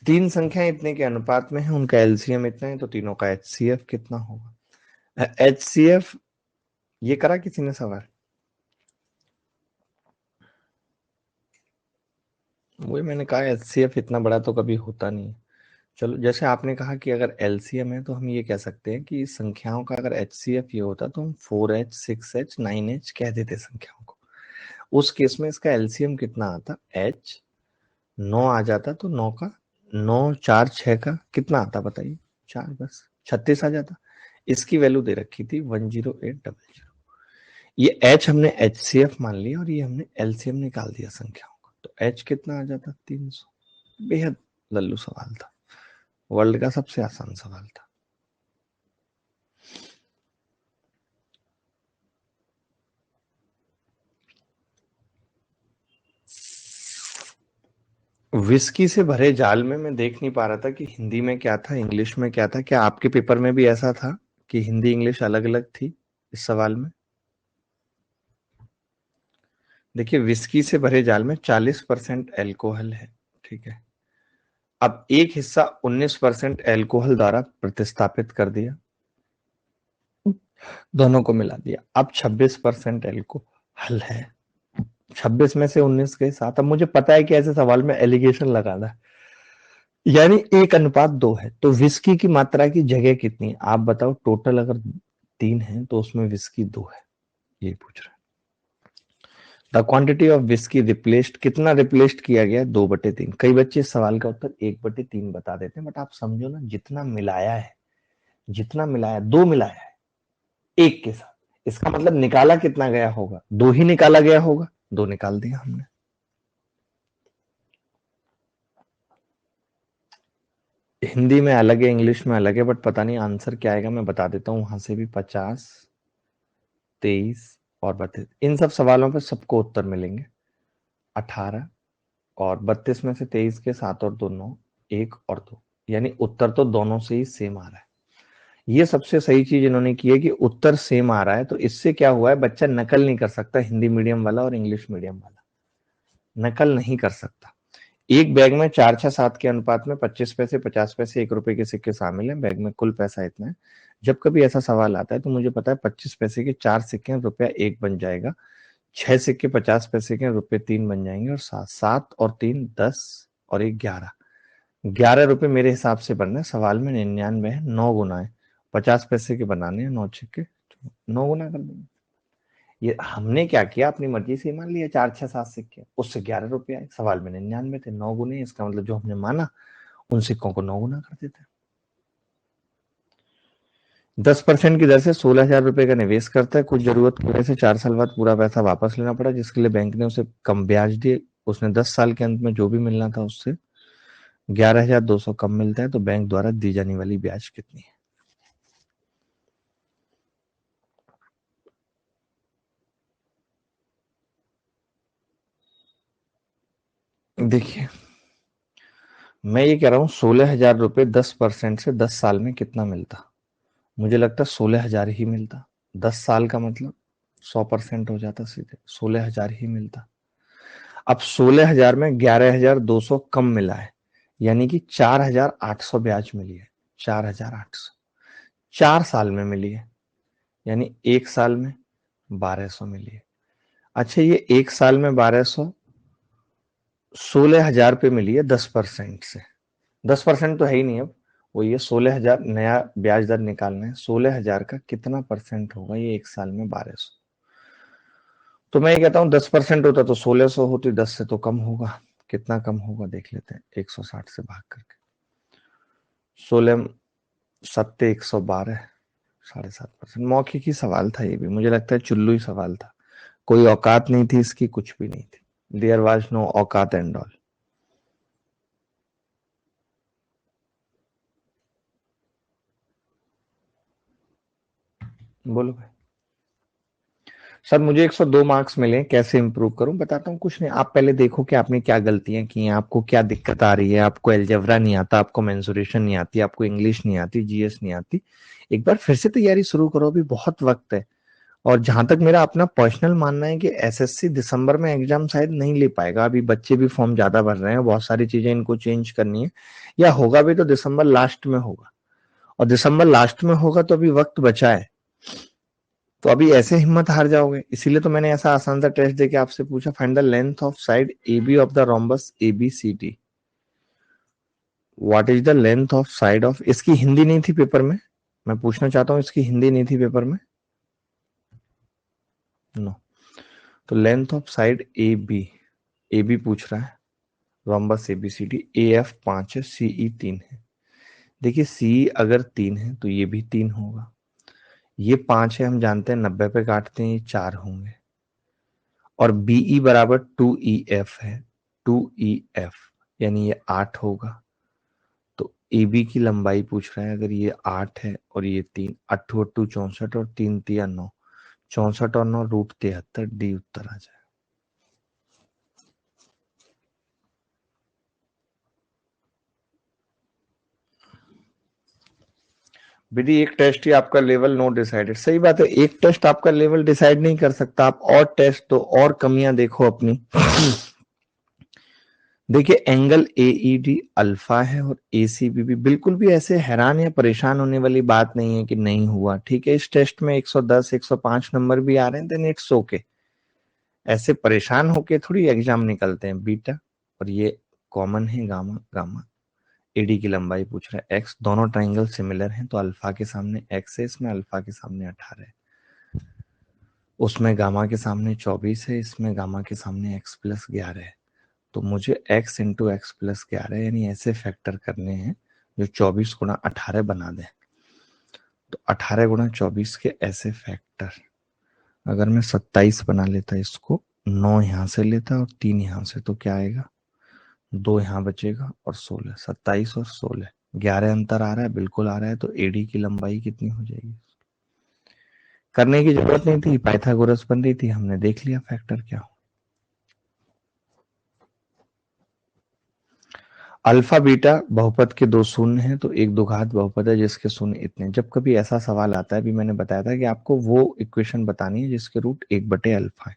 तीन संख्याएं इतने के अनुपात में है, उनका एलसीएम इतना है, तो तीनों का एचसीएफ कितना होगा? एचसीएफ ये करा किसी ने सवाल? वही मैंने कहा, एचसीएफ इतना बड़ा तो कभी होता नहीं है। चलो जैसे आपने कहा कि अगर एलसीएम है तो हम ये कह सकते हैं कि संख्याओं का अगर एचसीएफ ये होता तो हम 4h 6h 9h कह देते संख्याओं को। उस केस में इसका एलसीएम कितना आता? h 9 आ जाता, तो 9 का 9 4 6 का कितना आता बताइए? 4, बस 36 आ जाता। इसकी वैल्यू दे रखी थी 10800। ये h हमने एचसीएफ मान लिया और ये हमने एलसीएम निकाल दिया संख्याओं का, तो h कितना आ जाता? 300। बेहद लल्लू सवाल था, वर्ल्ड का सबसे आसान सवाल था। विस्की से भरे जाल में मैं देख नहीं पा रहा था कि हिंदी में क्या था, इंग्लिश में क्या था। क्या आपके पेपर में भी ऐसा था कि हिंदी इंग्लिश अलग अलग थी इस सवाल में? देखिए विस्की से भरे जाल में 40% एल्कोहल है, ठीक है। अब एक हिस्सा 19% एल्कोहल द्वारा प्रतिस्थापित कर दिया, दोनों को मिला दिया, अब 26% एल्कोहल है। 26 में से 19 के साथ, अब मुझे पता है कि ऐसे सवाल में एलिगेशन लगाना है, यानी 1:2 है, तो विस्की की मात्रा की जगह कितनी है आप बताओ? टोटल अगर 3 है तो उसमें विस्की 2 है, ये पूछ रहा है। The quantity of whisky replaced, कितना रिप्लेस्ड किया गया? 2/3। कई बच्चे इस सवाल का उत्तर 1/3 बता देते हैं, बट आप समझो ना, जितना मिलाया है, जितना मिलाया, 2 मिलाया है एक के साथ, इसका मतलब निकाला कितना गया होगा? 2 ही निकाला गया होगा, 2 निकाल दिया हमने। हिंदी में अलग है, इंग्लिश में अलग है, बट पता नहीं आंसर क्या आएगा, मैं बता देता हूं वहां से भी। 50, 23 और 32, इन सब सवालों पे सबको उत्तर मिलेंगे। 18 और 32 में से 23 के 7 और 2 9, 1 और 2, यानी उत्तर तो दोनों से ही सेम आ रहा है। ये सबसे सही चीज इन्होंने की है कि उत्तर सेम आ रहा है, तो इससे क्या हुआ है, बच्चा नकल नहीं कर सकता, हिंदी मीडियम वाला और इंग्लिश मीडियम वाला नकल नहीं कर सकता। एक बैग में 4-6-7 के अनुपात में 25 पैसे, 50 पैसे, 1 रुपए के सिक्के शामिल हैं, बैग में कुल पैसा इतना है। जब कभी ऐसा सवाल आता है तो मुझे पता है 25 पैसे के 4 सिक्के हैं, रुपया 1 बन जाएगा, 6 सिक्के 50 पैसे के रुपए 3 बन जाएंगे, और 7 और 3 10 और 1 11, 11 रुपए मेरे हिसाब से बनना है। सवाल में 99 है, 9 गुना है, 50 पैसे के बनाने हैं 9 सिक्के, 9 गुना कर देंगे। ये हमने क्या किया, अपनी मर्जी से मान लिया 4-6-7 सिक्के, उससे 11 रुपए आए, सवाल में 99 थे, 9 गुने, इसका मतलब जो हमने माना उन सिक्कों को 9 गुना कर देते हैं। 10% की दर से 16,000 रुपए का निवेश करता है, कुछ जरूरत की वजह से 4 साल बाद पूरा पैसा वापस लेना पड़ा, जिसके लिए बैंक ने उसे कम ब्याज दिए। उसने 10 साल के अंत में जो भी मिलना था उससे 11,200 कम मिलता है, तो बैंक द्वारा दी जाने वाली ब्याज कितनी है? देखिए, मैं ये कह रहा हूँ 16,000 रुपए 10% से 10 साल में कितना मिलता? मुझे लगता है 16,000 ही मिलता। 10 साल का मतलब 100% हो जाता, सीधे 16,000 ही मिलता। अब 16,000 में 11,200 कम मिला है, यानी कि 4,800 ब्याज मिली है। 4,800 4 साल में मिली है, यानी 1 साल में 1,200 मिली है। अच्छा, ये 1 साल में 1,200 16,000 पे मिली है 10% से। 10% तो है ही नहीं अब, वो ये 16,000 नया ब्याज दर निकालना है, 16,000 का कितना परसेंट होगा ये 1 साल में? 1,200। तो मैं ये कहता हूँ 10% होता तो 1,600 होती, 10 से तो कम होगा। कितना कम होगा देख लेते हैं, 160 से भाग करके। 16 सत्ते 112, 7.5%। मौखिक ही सवाल था ये भी, मुझे लगता है चुल्लू ही सवाल था, कोई औकात नहीं थी इसकी, कुछ भी नहीं थी। देयर वाज नो औकात एंड ऑल। बोलो भाई। सर मुझे 102 मार्क्स मिले, कैसे इंप्रूव करूं? बताता हूँ, कुछ नहीं, आप पहले देखो कि आपने क्या गलतियां की हैं, आपको क्या दिक्कत आ रही है। आपको एलजेब्रा नहीं आता, आपको मेंसुरेशन नहीं आती, आपको इंग्लिश नहीं आती, जीएस नहीं आती। एक बार फिर से तैयारी शुरू करो, अभी बहुत वक्त है। और जहां तक मेरा अपना पर्सनल मानना है कि एसएससी दिसंबर में एग्जाम शायद नहीं ले पाएगा, अभी बच्चे भी फॉर्म ज्यादा भर रहे हैं, बहुत सारी चीजें इनको चेंज करनी है, या होगा भी तो दिसंबर लास्ट में होगा, और दिसंबर लास्ट में होगा तो अभी वक्त बचा है। तो अभी ऐसे हिम्मत हार जाओगे, इसीलिए तो मैंने ऐसा आसान सा टेस्ट देके आपसे पूछा, find the length of side A B of the rhombus A B C D. What is the length of side of, इसकी हिंदी नहीं थी पेपर में, मैं पूछना चाहता हूं, इसकी हिंदी नहीं थी पेपर में? नो। तो length of side A B पूछ रहा है, rhombus A B C D. A F 5 है, सी ई 3 है। देखिए सी अगर 3 है तो ये भी 3 होगा, ये 5 है, हम जानते हैं 90 पे काटते हैं, ये 4 होंगे, और बीई बराबर 2EF है, 2EF, यानी ये 8 होगा। तो ए बी की लंबाई पूछ रहा है, अगर ये 8 है और ये 3, 8 8 64 और 3 3 9, 64 और 9 √73, डी उत्तर आ जाए। विधि एक टेस्ट ही आपका लेवल नो डिसाइडेड, सही बात है, एक टेस्ट आपका लेवल डिसाइड नहीं कर सकता, आप और टेस्ट दो, और कमियां देखो अपनी। देखिए एंगल एईडी अल्फा है और एसीबी भी, बिल्कुल भी ऐसे हैरान या परेशान होने वाली बात नहीं है कि नहीं हुआ, ठीक है। इस टेस्ट में 110 105 नंबर भी आ रहे हैं, देन इट्स ओके। ऐसे परेशान होके थोड़ी एग्जाम निकलते हैं। बीटा और ये कॉमन है, गामा गामा। एडी की लंबाई पूछ रहा है, एक्स, दोनों ट्राइंगल सिमिलर हैं तो अल्फा के सामने एक्स है, इसमें अल्फा के सामने 18 है। उसमें गामा के सामने 24 है, इसमें गामा के सामने x प्लस 11 है। तो मुझे x इंटू एक्स प्लस 11 यानी ऐसे फैक्टर करने हैं जो 24 गुणा 18 बना दें। तो 18 गुणा 24 के ऐसे फैक्टर, अगर मैं 27 बना लेता इसको, 9 यहां से लेता और 3 यहां से, तो क्या आएगा, 2 यहां बचेगा और 16, 27 और 16, 11 अंतर आ रहा है, बिल्कुल आ रहा है। तो एडी की लंबाई कितनी हो जाएगी। करने की जरूरत नहीं थी, पाइथागोरस बन रही थी, हमने देख लिया फैक्टर क्या हो। अल्फा बीटा बहुपद के दो शून्य हैं, तो एक द्विघात बहुपद है जिसके शून्य इतने। जब कभी ऐसा सवाल आता है, अभी मैंने बताया था कि आपको वो इक्वेशन बतानी है जिसके रूट 1/अल्फा है,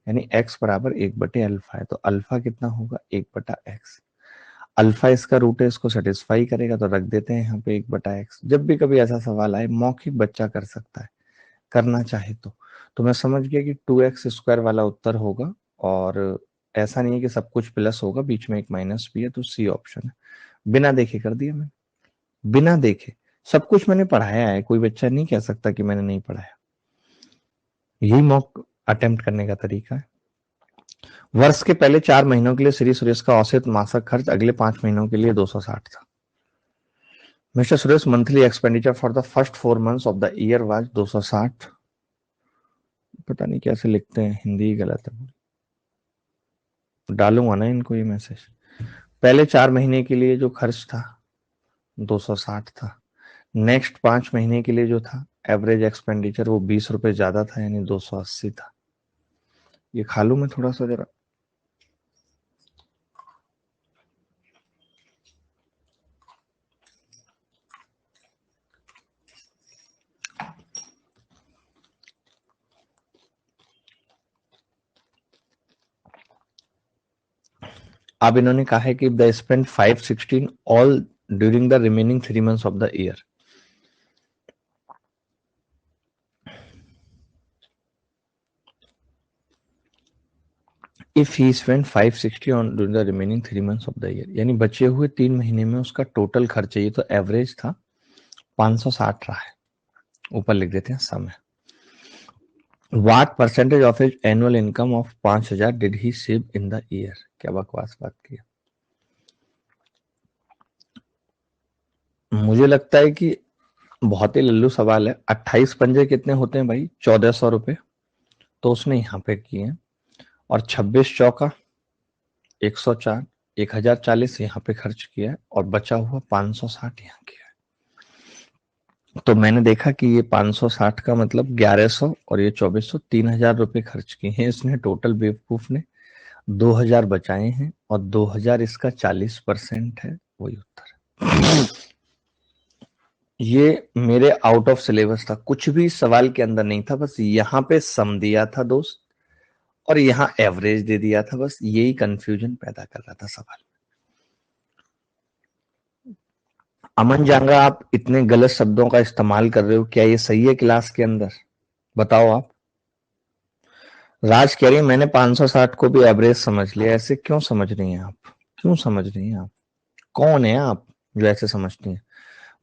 यानी x बराबर 1/अल्फा है। तो अल्फा कितना होगा, 1/x। अल्फा इसका रूट है, इसको सेटिस्फाई करेगा, तो रख देते हैं यहाँ पे 1/x। जब भी कभी ऐसा सवाल आए, मौखिक बच्चा कर सकता है, करना चाहे तो मैं समझ गया कि 2x² वाला उत्तर होगा। और ऐसा नहीं है कि सब कुछ प्लस होगा, बीच में एक माइनस भी है, तो सी ऑप्शन है। बिना देखे कर दिया मैंने, बिना देखे। सब कुछ मैंने पढ़ाया है, कोई बच्चा नहीं कह सकता कि मैंने नहीं पढ़ाया। यही मॉक अटेम्प्ट करने का तरीका है। वर्ष के पहले 4 महीनों के लिए श्री सुरेश का औसत मासिक खर्च अगले 5 महीनों के लिए 260 था। Mister Suresh monthly expenditure for the first 4 months of the year was 260। पता नहीं कैसे लिखते हैं, हिंदी ही गलत है। डालूंगा ना इनको ये मैसेज। पहले 4 महीने के लिए जो खर्च था 260 था। नेक्स्ट 5 महीने के लिए जो था एवरेज एक्सपेंडिचर वो 20 रुपए ज्यादा था, यानी 280 था। ये खा लूं मैं थोड़ा सा जरा। अब इन्होंने कहा है कि the spend 516 all during the remaining 3 months of the year. If he spend 560 on during the remaining 3 months of the year, यानी बचे हुए 3 महीने में उसका टोटल खर्च, ये तो एवरेज था, 560 रहा है। ऊपर लिख देते हैं समय। What percentage of his annual income of 5000 did he save in the year. क्या बकवास बात की। मुझे लगता है कि बहुत ही लल्लू सवाल है। 28 पंजे कितने होते हैं भाई, 1400 रुपए, तो उसने यहाँ पे किए हैं। और 26 चौका 104, 1040 यहाँ पे खर्च किया है, और बचा हुआ 560 यहाँ किया है। तो मैंने देखा कि ये 560 का मतलब 1100 और ये 2400, 3000 रुपए खर्च किए हैं इसने टोटल, बेवकूफ ने। 2000 बचाए हैं, और 2000 इसका 40% है, वही उत्तर है। ये मेरे आउट ऑफ सिलेबस था, कुछ भी सवाल के अंदर नहीं था, बस यहाँ पे सम दिया था दोस्त, और यहाँ एवरेज दे दिया था, बस यही कंफ्यूजन पैदा कर रहा था सवाल। अमन जांगा, आप इतने गलत शब्दों का इस्तेमाल कर रहे हो, क्या ये सही है क्लास के अंदर, बताओ आप। राज कह रही है मैंने 560 को भी एवरेज समझ लिया। ऐसे क्यों समझ रही हैं आप, क्यों समझ रही हैं आप, कौन है आप जो ऐसे समझती हैं।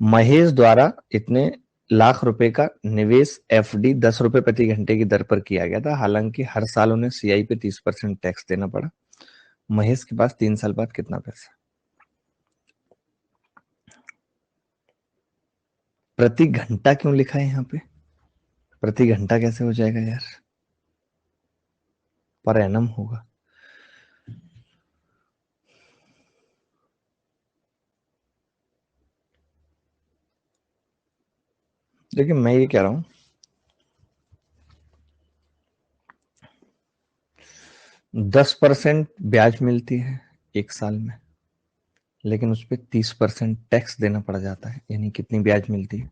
महेश द्वारा इतने लाख रुपए का निवेश एफडी 10 रुपए प्रति घंटे की दर पर किया गया था, हालांकि हर साल उन्हें सीआई पे 30% टैक्स देना पड़ा। महेश के पास 3 साल बाद कितना पैसा। प्रति घंटा क्यों लिखा है यहाँ पे, प्रति घंटा कैसे हो जाएगा यार, पर एनम होगा। देखिए मैं ये कह रहा हूं, 10% ब्याज मिलती है एक साल में, लेकिन उस पर 30% टैक्स देना पड़ जाता है, यानी कितनी ब्याज मिलती है,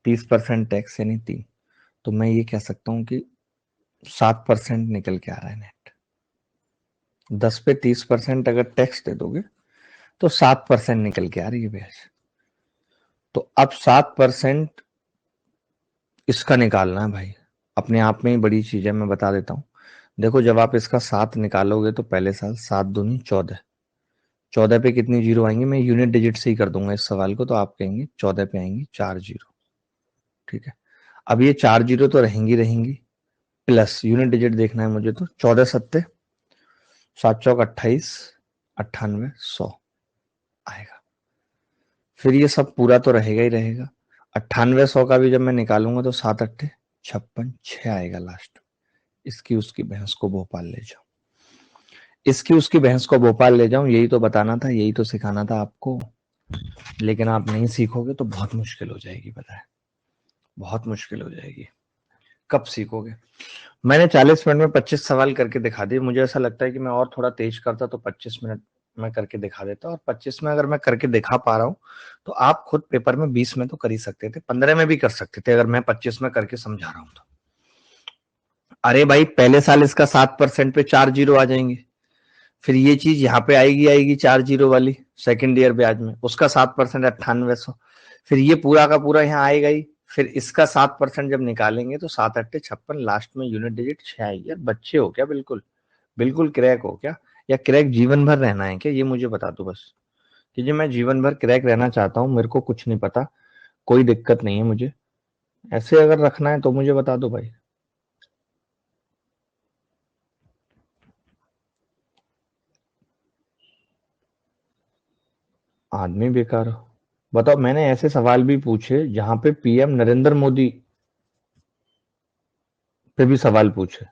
30% टैक्स यानी 3। तो मैं ये कह सकता हूँ कि 7% निकल के आ रहा है नेट। 10 पे 30% अगर टैक्स दे दोगे तो 7% निकल के आ रही है ब्याज। तो अब 7% इसका निकालना है भाई, अपने आप में ही बड़ी चीज है, मैं बता देता हूँ। देखो जब आप इसका 7 निकालोगे तो पहले साल 7 दूनी 14, 14 पे कितनी जीरो आएंगी, मैं यूनिट डिजिट से ही कर दूंगा इस सवाल को, तो आप कहेंगे 14 पे आएंगी 4 जीरो। ठीक है, अब ये 4 जीरो तो रहेंगी रहेंगी, प्लस यूनिट डिजिट देखना है मुझे, तो 14 सत्ते 7 चौक 28, 98, 100 आएगा। फिर ये सब पूरा तो रहेगा ही रहेगा। 98 100 का भी जब मैं निकालूंगा तो 7 अट्ठे 56, 6 आएगा लास्ट। इसकी उसकी भैंस को भोपाल ले जाओ, इसकी उसकी भैंस को भोपाल ले जाऊं, यही तो बताना था, यही तो सिखाना था आपको। लेकिन आप नहीं सीखोगे तो बहुत मुश्किल हो जाएगी, पता है, बहुत मुश्किल हो जाएगी। कब सीखोगे? मैंने 40 मिनट में 25 सवाल करके दिखा दिए। मुझे ऐसा लगता है कि मैं और थोड़ा तेज करता तो 25 मिनट में करके दिखा देता, और 25 में अगर मैं करके दिखा पा रहा हूं तो आप खुद पेपर में 20 में तो कर ही सकते थे, 15 में भी कर सकते थे अगर मैं 25 में करके समझा रहा हूं तो। अरे भाई पहले साल इसका 7% पे 4 जीरो आ जाएंगे, फिर ये चीज यहाँ पे आएगी आएगी 4 जीरो वाली सेकेंड ईयर ब्याज में, उसका 7% 9800, फिर ये पूरा का पूरा यहाँ आएगा ही, फिर इसका 7% जब निकालेंगे तो 7 अट्ठे 56, लास्ट में यूनिट डिजिट 6 आएगी। यार बच्चे हो क्या? बिल्कुल बिल्कुल क्रैक हो क्या? या क्रैक जीवन भर रहना है क्या? ये मुझे बता दो बस, कि जी मैं जीवन भर क्रैक रहना चाहता हूँ, मेरे को कुछ नहीं पता, कोई दिक्कत नहीं है मुझे, ऐसे अगर रखना है तो मुझे बता दो भाई। आदमी बेकार हो? बताओ, मैंने ऐसे सवाल भी पूछे जहां पे पीएम नरेंद्र मोदी पे भी सवाल पूछे।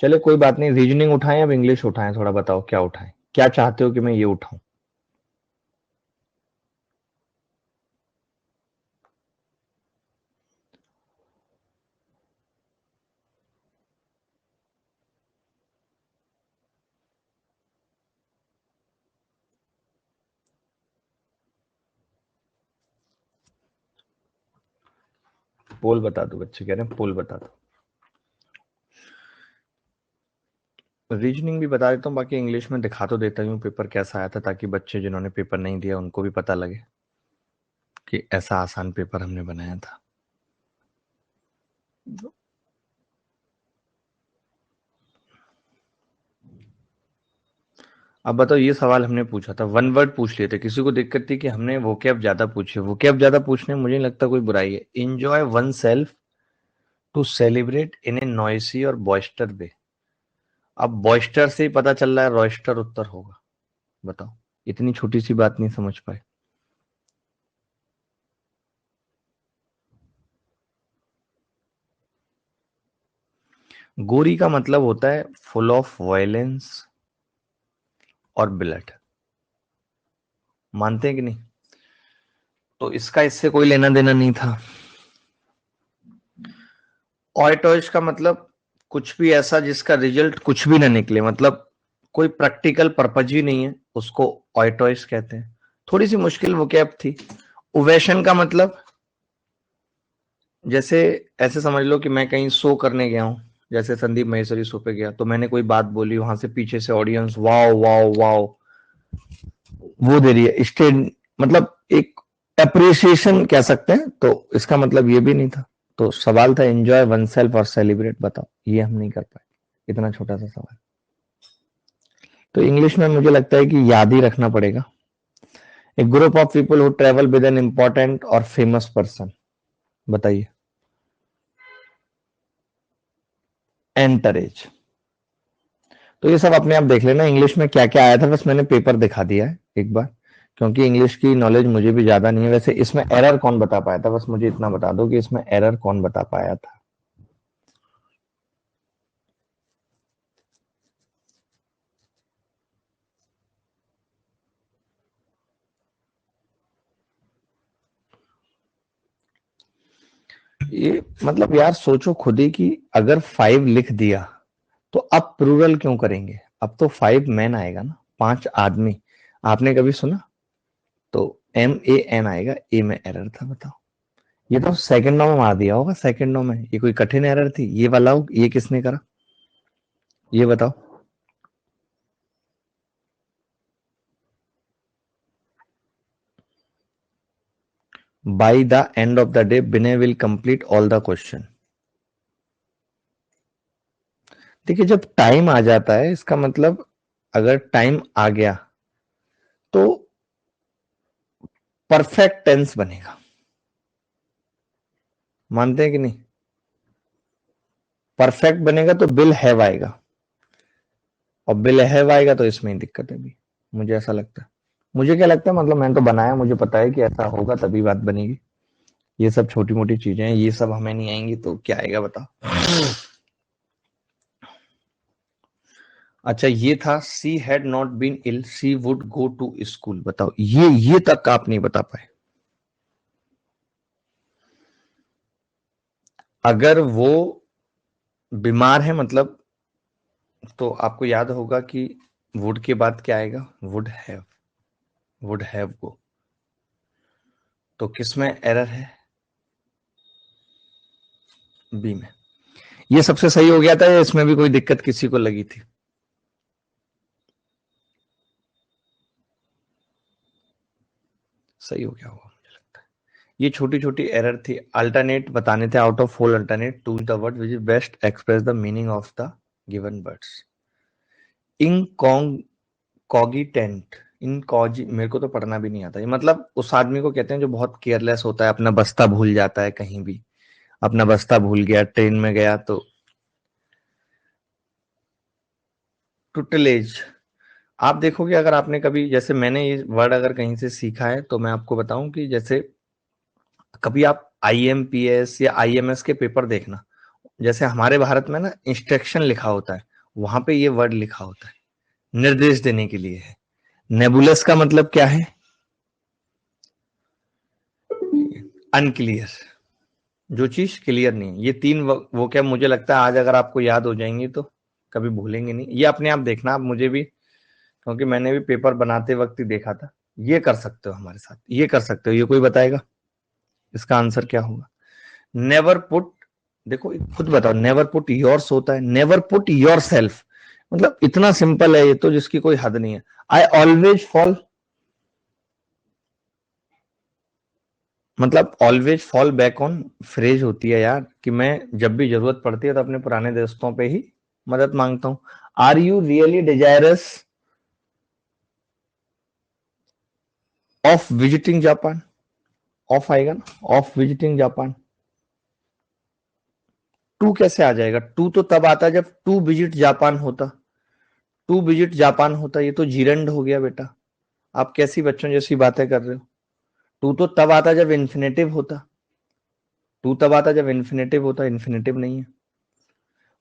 चले कोई बात नहीं, रीजनिंग उठाएं अब इंग्लिश उठाएं, थोड़ा बताओ क्या उठाएं, क्या चाहते हो कि मैं ये उठाऊं? पोल बता दो, बच्चे कह रहे हैं पोल बता दो। रीजनिंग भी बता देता हूँ, बाकी इंग्लिश में दिखा तो देता हूँ पेपर कैसा आया था, ताकि बच्चे जिन्होंने पेपर नहीं दिया उनको भी पता लगे कि ऐसा आसान पेपर हमने बनाया था। अब बताओ, ये सवाल हमने पूछा था, वन वर्ड पूछ लिए थे, किसी को दिक्कत थी कि हमने वोकैब ज्यादा पूछे? वोकैब ज्यादा पूछने में मुझे नहीं लगता कोई बुराई है। Enjoy oneself to celebrate in a noisy और बॉयस्टर वे। अब बॉयस्टर से ही पता चल रहा है रॉयस्टर उत्तर होगा। बताओ, इतनी छोटी सी बात नहीं समझ पाए? गोरी का मतलब होता है फुल ऑफ वायलेंस और ब्लड, मानते हैं कि नहीं? तो इसका इससे कोई लेना देना नहीं था। ऑयटॉइस का मतलब कुछ भी ऐसा जिसका रिजल्ट कुछ भी ना निकले, मतलब कोई प्रैक्टिकल पर्पज ही नहीं है, उसको ऑयटॉइस कहते हैं। थोड़ी सी मुश्किल वोकैब थी। ओवेशन का मतलब, जैसे ऐसे समझ लो कि मैं कहीं शो करने गया हूं, जैसे संदीप महेश्वरी शो पे गया, तो मैंने कोई बात बोली, वहां से पीछे से ऑडियंस वाओ वाओ वाओ वो दे रही है, स्टेट मतलब एक अप्रिसिएशन कह सकते हैं, तो इसका मतलब ये भी नहीं था। तो सवाल था एंजॉय वन सेल्फ और सेलिब्रेट, बताओ ये हम नहीं कर पाए, इतना छोटा सा सवाल। तो इंग्लिश में मुझे लगता है कि याद ही रखना पड़ेगा। A group of people who travel with an important और फेमस पर्सन, बताइए। एंटरेज। तो ये सब अपने आप देख लेना इंग्लिश में क्या क्या आया था, बस मैंने पेपर दिखा दिया है एक बार, क्योंकि इंग्लिश की नॉलेज मुझे भी ज्यादा नहीं है। वैसे इसमें एरर कौन बता पाया था, बस मुझे इतना बता दो कि इसमें एरर कौन बता पाया था। ये मतलब यार सोचो खुद ही कि अगर 5 लिख दिया तो अब प्लूरल क्यों करेंगे? अब तो 5 मैन आएगा ना, 5 आदमी। आपने कभी सुना? तो MAN आएगा, ए में एरर था, बताओ। ये तो सेकंडों में मार दिया होगा, सेकंडों में। ये कोई कठिन एरर थी ये वाला? ये किसने करा, ये बताओ। By the end of the day Vinay will complete all the question. देखिए, जब टाइम आ जाता है, इसका मतलब अगर टाइम आ गया तो परफेक्ट टेंस बनेगा, मानते हैं कि नहीं? परफेक्ट बनेगा तो विल हैव आएगा, और विल हैव आएगा तो इसमें ही दिक्कत है भी, मुझे ऐसा लगता है। मुझे क्या लगता है, मतलब मैंने तो बनाया, मुझे पता है कि ऐसा होगा तभी बात बनेगी। ये सब छोटी मोटी चीजें हैं, ये सब हमें नहीं आएंगी तो क्या आएगा बताओ। अच्छा, ये था she had not been ill she would go to school. बताओ, ये तक आप नहीं बता पाए। अगर वो बीमार है मतलब, तो आपको याद होगा कि वुड के बाद क्या आएगा, वुड हैव गो। तो किसमें एरर है, बी में। ये सबसे सही हो गया था या इसमें भी कोई दिक्कत किसी को लगी थी? सही हो गया होगा मुझे लगता है। ये छोटी छोटी एरर थी। अल्टरनेट बताने थे, out of 4 alternate to the word which is best express the meaning of the given words. Incogitant, इनकॉजी, मेरे को तो पढ़ना भी नहीं आता ये, मतलब उस आदमी को कहते हैं जो बहुत केयरलेस होता है, अपना बस्ता भूल जाता है कहीं भी, अपना बस्ता भूल गया, ट्रेन में गया तो। टुटलेज, आप देखोगे अगर आपने कभी, जैसे मैंने ये वर्ड अगर कहीं से सीखा है तो मैं आपको बताऊं कि जैसे कभी आप आईएमपीएस या आईएमएस के पेपर देखना, जैसे हमारे भारत में ना इंस्ट्रक्शन लिखा होता है, वहां पे ये वर्ड लिखा होता है, निर्देश देने के लिए है। नेबुलस का मतलब क्या है, अनक्लियर, जो चीज क्लियर नहीं है। ये तीन वो क्या, मुझे लगता है आज अगर आपको याद हो जाएंगी तो कभी भूलेंगे नहीं। ये अपने आप देखना आप, मुझे भी, क्योंकि मैंने भी पेपर बनाते वक्त ही देखा था। ये कर सकते हो हमारे साथ, ये कर सकते हो, ये कोई बताएगा इसका आंसर क्या होगा? नेवर पुट, देखो खुद बताओ, नेवर पुट योर्स होता है, नेवर पुट योर सेल्फ, मतलब इतना सिंपल है ये तो, जिसकी कोई हद नहीं है। आई ऑलवेज फॉल, मतलब always fall back on phrase होती है यार, कि मैं जब भी जरूरत पड़ती है तो अपने पुराने दोस्तों पे ही मदद मांगता हूं। Are you really desirous of visiting Japan, of आएगा ना, ऑफ विजिटिंग जापान। टू कैसे आ जाएगा, टू तो तब आता जब टू विजिट जापान होता, टू विजिट जापान होता, ये तो जीरंड हो गया बेटा। आप कैसी बच्चों जैसी बातें कर रहे हो। टू तो तब आता जब इन्फिनेटिव होता, टू तब आता जब इन्फिनेटिव होता, इन्फिनेटिव नहीं है।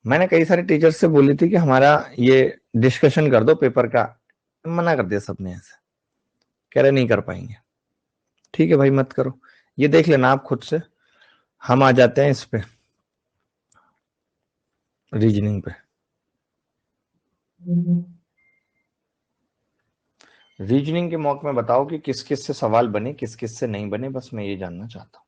मैंने कई सारे टीचर्स से बोली थी कि हमारा ये डिस्कशन कर दो पेपर का, मना कर दिया सबने, ऐसे कह रहे नहीं कर पाएंगे। ठीक है भाई, मत करो, ये देख लेना आप खुद से। हम आ जाते हैं इस पे, रीजनिंग पे। रीजनिंग के मॉक में बताओ कि किस किस से सवाल बने, किस किस से नहीं बने, बस मैं ये जानना चाहता हूं।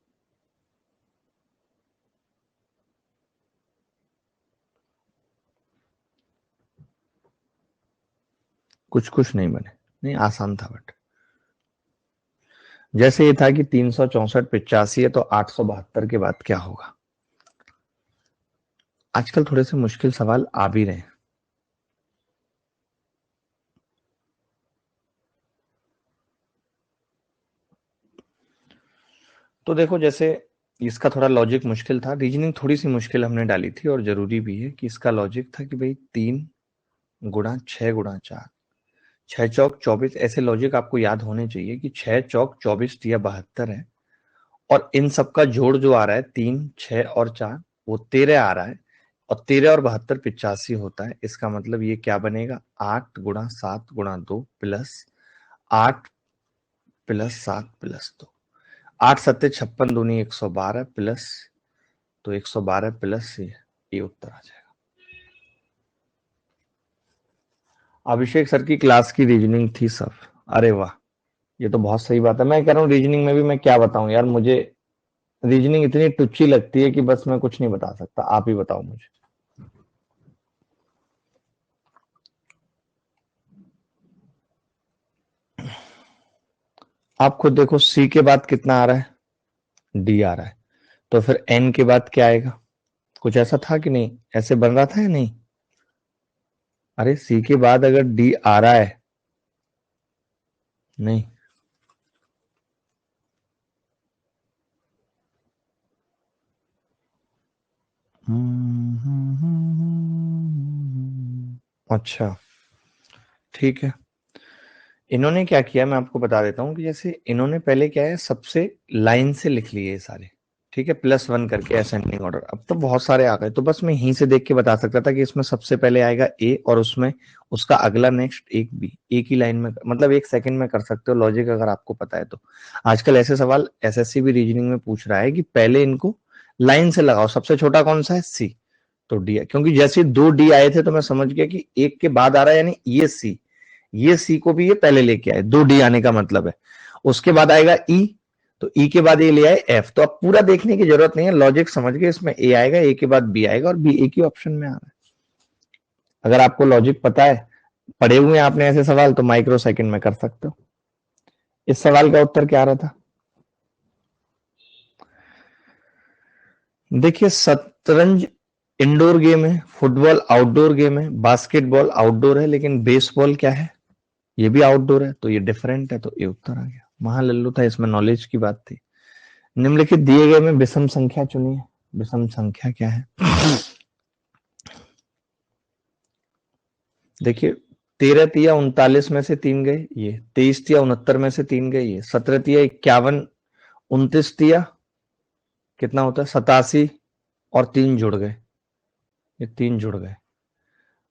कुछ कुछ नहीं बने, नहीं आसान था बट, जैसे ये था कि 364 85 है तो 872 के बाद क्या होगा। आजकल थोड़े से मुश्किल सवाल आ भी रहे हैं। तो देखो, जैसे इसका थोड़ा लॉजिक मुश्किल था, रीजनिंग थोड़ी सी मुश्किल हमने डाली थी, और जरूरी भी है कि इसका लॉजिक था कि भाई 3 गुणा 6 गुणा 4, 6 चौक 24, ऐसे लॉजिक आपको याद होने चाहिए कि 6 चौक 24 या 72 है, और इन सबका जोड़ जो आ रहा है 3 6 और 4, वो 13 आ रहा है, और 13 और 72 85 होता है। इसका मतलब ये क्या बनेगा, 8 गुणा 7 गुणा 2 प्लस 8 प्लस 7 प्लस 2, 8 सत्ते 56 दूनी 112 प्लस, तो 112 प्लस ये उत्तर आ जाएगा। अभिषेक सर की क्लास की रीजनिंग थी सब। अरे वाह, ये तो बहुत सही बात है। मैं कह रहा हूँ रीजनिंग में भी मैं क्या बताऊं यार, मुझे रीजनिंग इतनी टुच्ची लगती है कि बस मैं कुछ नहीं बता सकता, आप ही बताओ मुझे। आप खुद देखो, सी के बाद कितना आ रहा है, डी आ रहा है, तो फिर एन के बाद क्या आएगा? कुछ ऐसा था कि नहीं, ऐसे बन रहा था या नहीं? अरे सी के बाद अगर डी आ रहा है, नहीं, अच्छा ठीक है, इन्होंने क्या किया मैं आपको बता देता हूँ कि जैसे इन्होंने पहले क्या है सबसे लाइन से लिख लिए सारे, ठीक है, +1 करके असेंडिंग ऑर्डर। अब तो बहुत सारे आ गए, तो बस मैं यहीं से देख के बता सकता था कि इसमें सबसे पहले आएगा ए और उसमें उसका अगला नेक्स्ट एक बी, एक ही लाइन में, मतलब एक सेकंड में कर सकते हो लॉजिक अगर आपको पता है तो। आजकल ऐसे सवाल एसएससी भी रीजनिंग में पूछ रहा है कि पहले इनको लाइन से लगाओ, सबसे छोटा कौन सा है, सी, तो डी है, क्योंकि जैसे 2 डी आए थे तो मैं समझ गया कि एक के बाद आ रहा है, यानी ये सी को भी ये पहले लेके आए, 2 डी आने का मतलब है। उसके बाद आएगा ई, तो ई के बाद ये ले आए एफ, तो अब पूरा देखने की जरूरत नहीं है, लॉजिक समझ के इसमें ए आएगा, ए के बाद बी आएगा, और बी एक ही ऑप्शन में आ रहा है। अगर आपको लॉजिक पता है, पढ़े हुए हैं आपने ऐसे सवाल, तो माइक्रो सेकंड में कर सकते हो। इस सवाल का उत्तर क्या आ रहा था, देखिए शतरंज इंडोर गेम है, फुटबॉल आउटडोर गेम है, बास्केटबॉल आउटडोर है, लेकिन बेसबॉल क्या है, ये भी आउटडोर है, तो ये डिफरेंट है, तो ये उत्तर आ गया। महालल्लू था, इसमें नॉलेज की बात थी। निम्नलिखित दिए गए में विषम संख्या चुनिए, विषम संख्या क्या है, देखिए 13 तिया 39 में से 3 गए, ये 23 तिया 69 में से 3 गए, ये 17 तिया 51, 29 तिया कितना होता है 87, और 3 जुड़ गए, ये 3 जुड़ गए,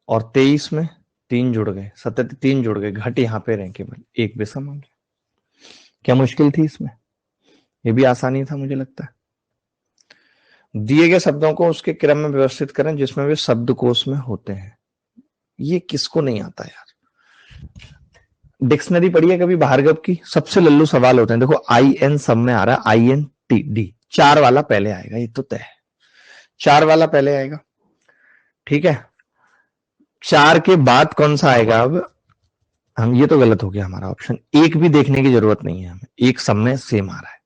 और 23 में 3 जुड़ गए, 17 3 जुड़ गए, घट यहाँ पे रहे केवल, एक विषम आ गया। क्या मुश्किल थी इसमें, ये भी आसानी था मुझे लगता है। दिए गए शब्दों को उसके क्रम में व्यवस्थित करें जिसमें वे शब्दकोश में होते हैं, ये किसको नहीं आता यार, डिक्शनरी पढ़िए कभी भार्गव की, सबसे लल्लू सवाल होते हैं। देखो आई एन सब में आ रहा है, आई एन टी डी, 4 वाला पहले आएगा, ये तो तय है, 4 वाला पहले आएगा, ठीक है। 4 के बाद कौन सा आएगा, अब हम, ये तो गलत हो गया हमारा ऑप्शन, एक भी देखने की जरूरत नहीं है हमें, एक सब में सेम आ रहा है।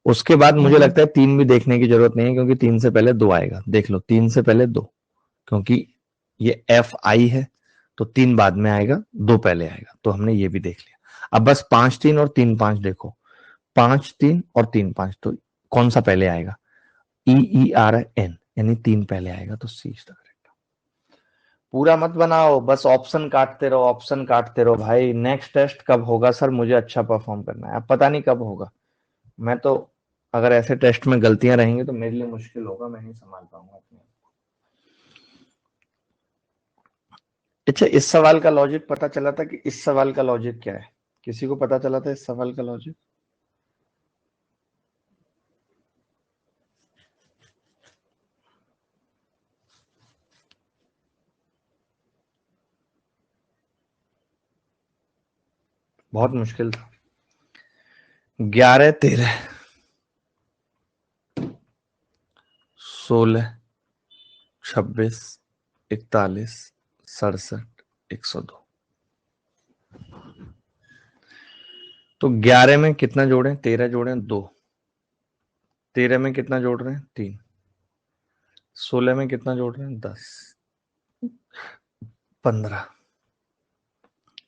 उसके बाद मुझे लगता है 3 भी देखने की जरूरत नहीं है, क्योंकि 3 से पहले 2 आएगा, देख लो 3 से पहले 2, क्योंकि ये एफ आई है, तो 3 बाद में आएगा, 2 पहले आएगा, तो हमने ये भी देख लिया। अब बस 5 3 और 3 5 देखो, 5 3 और 3 5, तो कौन सा पहले आएगा, ई ई आर एन, यानी 3 पहले आएगा, तो सी इज द करेक्ट। पूरा मत बनाओ, बस ऑप्शन काटते रहो, ऑप्शन काटते रहो भाई। नेक्स्ट टेस्ट कब होगा सर, मुझे अच्छा परफॉर्म करना है, अब पता नहीं कब होगा। मैं तो अगर ऐसे टेस्ट में गलतियां रहेंगी तो मेरे लिए मुश्किल होगा, मैं नहीं संभाल पाऊंगा अपने। अच्छा, इस सवाल का लॉजिक पता चला था कि इस सवाल का लॉजिक क्या है, किसी को पता चला था इस सवाल का लॉजिक, बहुत मुश्किल था। 11 13 16 26 41 67 102, तो 11 में कितना जोड़े, 13 जोड़े 2, 13 में कितना जोड़ रहे हैं 3, 16 में कितना जोड़ रहे हैं 10, 15,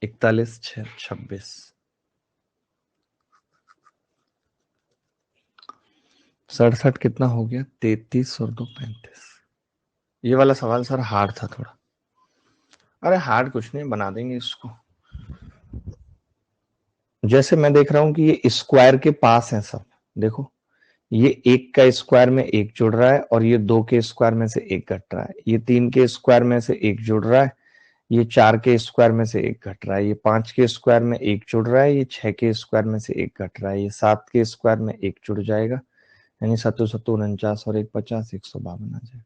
41 26, 67 कितना हो गया 33 और 2 35। ये वाला सवाल सर हार्ड था थोड़ा, अरे हार्ड कुछ नहीं, बना देंगे इसको। जैसे मैं देख रहा हूं कि ये स्क्वायर के पास है सब, देखो ये 1 का स्क्वायर में 1 जुड़ रहा है, और ये 2 के स्क्वायर में से 1 घट रहा है, ये 3 के स्क्वायर में से 1 जुड़ रहा है, ये 4 के स्क्वायर में से 1 घट रहा है, ये 5 के स्क्वायर में 1 जुड़ रहा है, ये 6 के स्क्वायर में से 1 घट रहा है, ये 7 के स्क्वायर में 1 जुड़ जाएगा, यानी 7 7 49 और 1 50 152 आ जाएगा।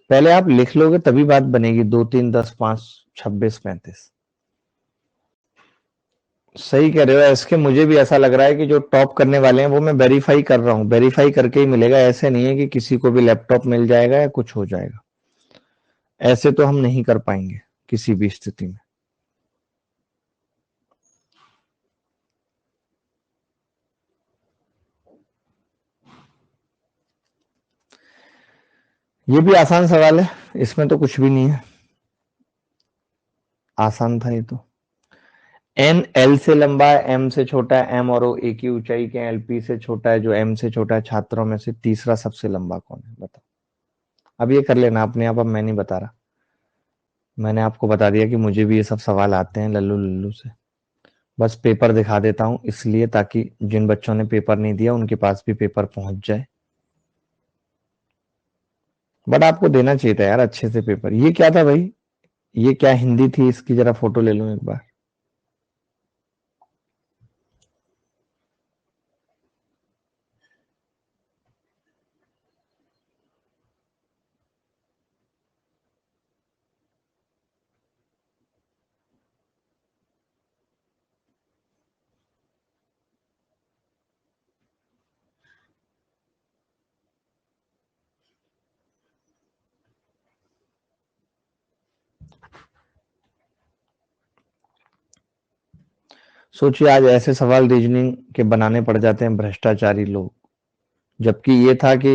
पहले आप लिख लोगे तभी बात बनेगी, 2 3 10 5 26 35। सही कह रहे हो, इसके मुझे भी ऐसा लग रहा है कि जो टॉप करने वाले हैं वो मैं वेरीफाई कर रहा हूँ, वेरीफाई करके ही मिलेगा, ऐसे नहीं है कि किसी को भी लैपटॉप मिल जाएगा या कुछ हो जाएगा, ऐसे तो हम नहीं कर पाएंगे किसी भी स्थिति में। ये भी आसान सवाल है, इसमें तो कुछ भी नहीं है, आसान था ये तो। एन एल से लंबा है, एम से छोटा है, एम और ओ एक ही ऊंचाई के, एल पी से छोटा है, जो एम से छोटा है, छात्रों में से तीसरा सबसे लंबा कौन है, बताओ। अब ये कर लेना अपने आप, अब मैं नहीं बता रहा, मैंने आपको बता दिया कि मुझे भी ये सब सवाल आते हैं लल्लू लल्लू से। बस पेपर दिखा देता हूँ इसलिए, ताकि जिन बच्चों ने पेपर नहीं दिया उनके पास भी पेपर पहुंच जाए। बट आपको देना चाहिए था यार अच्छे से पेपर। ये क्या था भाई, ये क्या हिंदी थी, इसकी जरा फोटो ले लूं एक बार। सोचिए आज ऐसे सवाल रीजनिंग के बनाने पड़ जाते हैं भ्रष्टाचारी लोग, जबकि ये था कि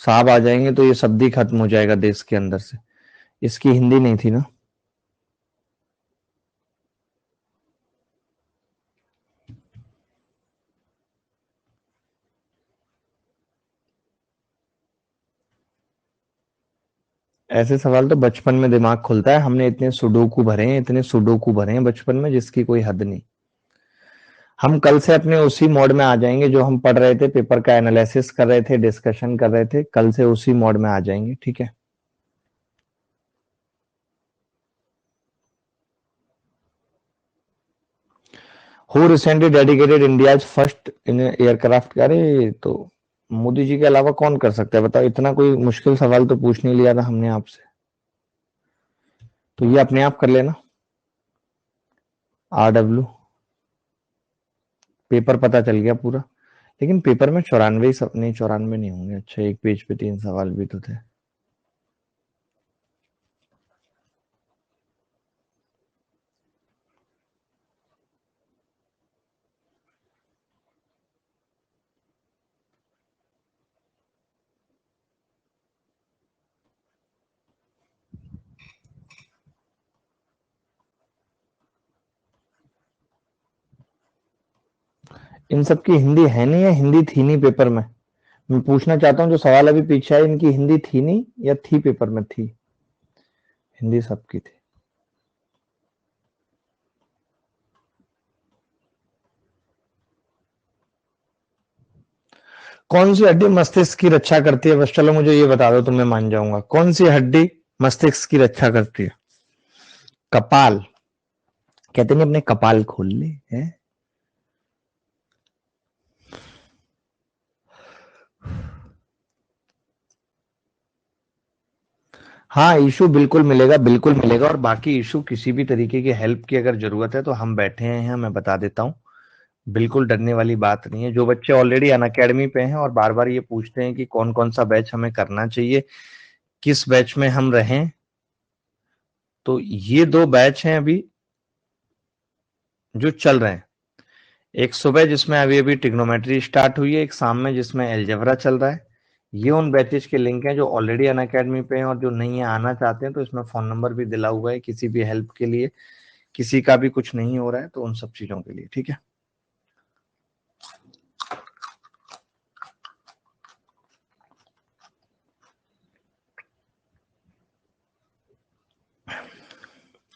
साहब आ जाएंगे तो ये शब्द ही खत्म हो जाएगा देश के अंदर से। इसकी हिंदी नहीं थी ना। ऐसे सवाल तो बचपन में दिमाग खुलता है, हमने इतने सुडोकू भरे हैं, इतने सुडोकू भरे हैं बचपन में जिसकी कोई हद नहीं। हम कल से अपने उसी मोड में आ जाएंगे जो हम पढ़ रहे थे, पेपर का एनालिसिस कर रहे थे, डिस्कशन कर रहे थे, कल से उसी मोड में आ जाएंगे, ठीक है। Who recently dedicated India first in aircraft, अरे तो मोदी जी के अलावा कौन कर सकता है बताओ, इतना कोई मुश्किल सवाल तो पूछ नहीं लिया था हमने आपसे। तो ये अपने आप कर लेना। RW पेपर पता चल गया पूरा। लेकिन पेपर में 94 सब नहीं, 94 नहीं होंगे। अच्छा एक पेज पे 3 सवाल भी तो थे। इन सब की हिंदी है नहीं, या हिंदी थी नहीं पेपर में? मैं पूछना चाहता हूँ जो सवाल अभी पीछे है इनकी हिंदी थी नहीं या थी, पेपर में थी? हिंदी सबकी थी। कौन सी हड्डी मस्तिष्क की रक्षा करती है? बस चलो मुझे ये बता दो तो मैं मान जाऊंगा। कौन सी हड्डी मस्तिष्क की रक्षा करती है? कपाल। कहते नहीं अपने कपाल खोल ले है। हाँ इशू बिल्कुल मिलेगा, बिल्कुल मिलेगा। और बाकी इशू किसी भी तरीके की हेल्प की अगर जरूरत है तो हम बैठे हैं, मैं बता देता हूँ। बिल्कुल डरने वाली बात नहीं है। जो बच्चे ऑलरेडी अन अकेडमी पे हैं और बार बार ये पूछते हैं कि कौन कौन सा बैच हमें करना चाहिए, किस बैच में हम रहें, तो ये 2 बैच हैं अभी जो चल रहे हैं। एक सुबह जिसमें अभी अभी ट्रिग्नोमेट्री स्टार्ट हुई है, एक शाम में जिसमें एलजेब्रा चल रहा है। ये उन बैचेज के लिंक हैं जो ऑलरेडी अन अकेडमी पे हैं, और जो नहीं है आना चाहते हैं तो इसमें फोन नंबर भी दिला हुआ है किसी भी हेल्प के लिए। किसी का भी कुछ नहीं हो रहा है तो उन सब चीजों के लिए, ठीक है।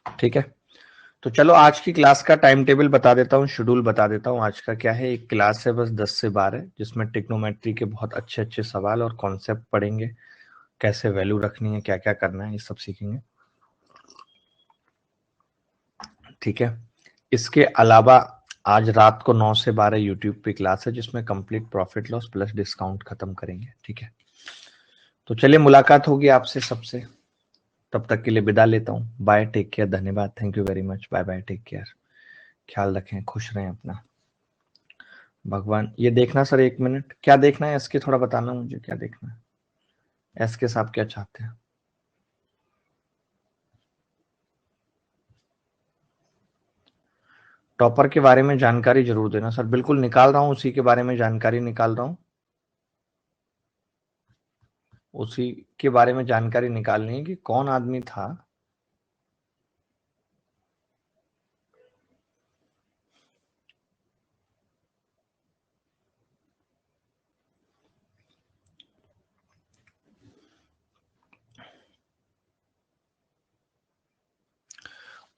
ठीक है, तो चलो आज की क्लास का टाइम टेबल बता देता हूँ, शेड्यूल बता देता हूँ। आज का क्या है, एक क्लास है बस 10 से 12, जिसमें ट्रिग्नोमेट्री के बहुत अच्छे अच्छे सवाल और कॉन्सेप्ट पढ़ेंगे, कैसे वैल्यू रखनी है, क्या क्या करना है, ये सब सीखेंगे, ठीक है। इसके अलावा आज रात को 9 से 12 यूट्यूब पे क्लास है जिसमें complete profit loss plus discount खत्म करेंगे, ठीक है। तो चलिए मुलाकात होगी आपसे सबसे, तब तक के लिए विदा लेता हूँ। बाय, टेक केयर, धन्यवाद, thank you very much, bye bye, take care, ख्याल रखें, खुश रहें अपना। भगवान ये देखना सर, 1 मिनट, क्या देखना है इसके, थोड़ा बताना मुझे क्या देखना है, एस के साथ क्या चाहते हैं? टॉपर के बारे में जानकारी जरूर देना सर, बिल्कुल निकाल रहा हूँ, उसी के बारे में जानकारी निकाल रहा हूँ, उसी के बारे में जानकारी निकालनी है कि कौन आदमी था।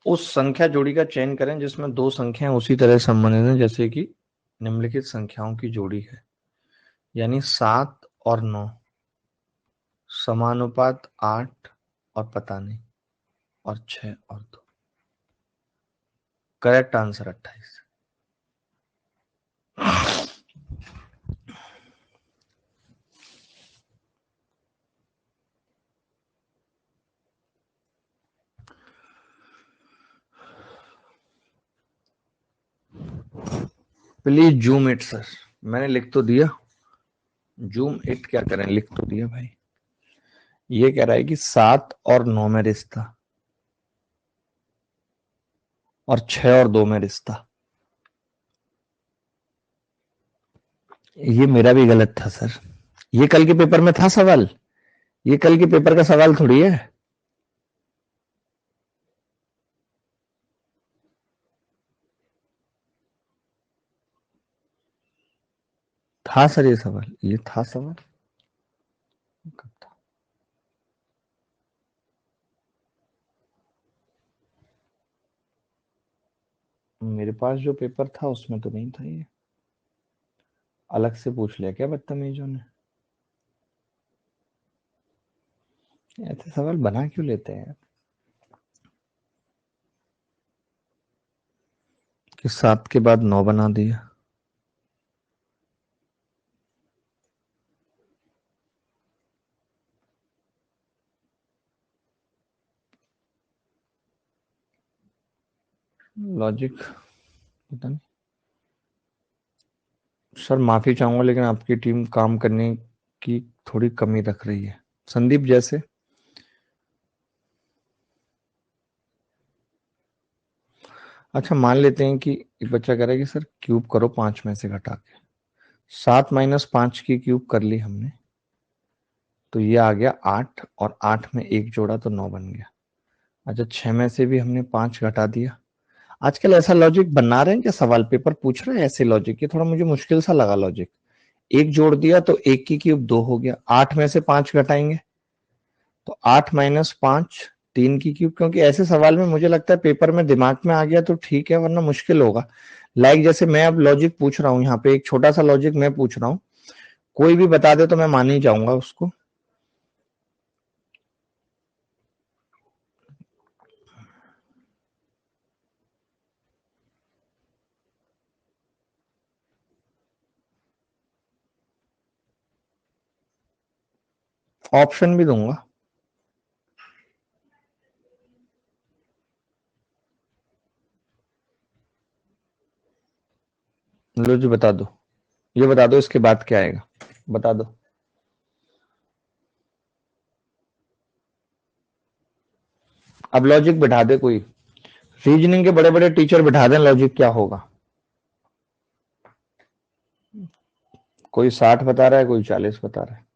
उस संख्या जोड़ी का चयन करें जिसमें दो संख्याएं उसी तरह संबंधित हैं जैसे कि निम्नलिखित संख्याओं की जोड़ी है, यानी 7 और 9, समानुपात 8 और पता नहीं, और 6 और 2। Correct answer 28। Please zoom it sir, मैंने लिख तो दिया। जूम इट क्या करें, लिख तो दिया भाई। ये कह रहा है कि 7 और 9 में रिश्ता और 6 और 2 में रिश्ता। ये मेरा भी गलत था सर, ये कल के पेपर में था सवाल, ये कल के पेपर का सवाल थोड़ी है। था सर ये सवाल, ये था सवाल। कब था? मेरे पास जो पेपर था उसमें तो नहीं था ये। अलग से पूछ लिया क्या बदतमीजों ने? ऐसे सवाल बना क्यों लेते हैं कि 7 के बाद 9 बना दिया। लॉजिक पता नहीं सर, माफी चाहूंगा लेकिन आपकी टीम काम करने की थोड़ी कमी रख रही है। संदीप जैसे अच्छा मान लेते हैं कि एक बच्चा कह रहा है कि सर क्यूब करो 5 में से घटा के। 7 माइनस 5 की क्यूब कर ली हमने, तो ये आ गया 8, और 8 में 1 जोड़ा तो 9 बन गया। अच्छा 6 में से भी हमने 5 घटा दिया। आजकल ऐसा लॉजिक बना रहे हैं क्या, सवाल पेपर पूछ रहे हैं ऐसे लॉजिक? ये थोड़ा मुझे मुश्किल सा लगा लॉजिक। 1 जोड़ दिया तो 1 की क्यूब 2 हो गया, 8 में से 5 घटाएंगे तो 8 माइनस 5 3 की क्यूब। क्योंकि ऐसे सवाल में मुझे लगता है पेपर में दिमाग में आ गया तो ठीक है, वरना मुश्किल होगा। लाइक जैसे मैं अब लॉजिक पूछ रहा हूँ, यहाँ पे एक छोटा सा लॉजिक मैं पूछ रहा हूँ, कोई भी बता दे तो मैं मान ही जाऊंगा उसको। ऑप्शन भी दूंगा। लो जी बता दो, ये बता दो इसके बाद क्या आएगा, बता दो। अब लॉजिक बिठा दे कोई, रीजनिंग के बड़े बड़े टीचर बिठा दें, लॉजिक क्या होगा। कोई 60 बता रहा है, कोई 40 बता रहा है।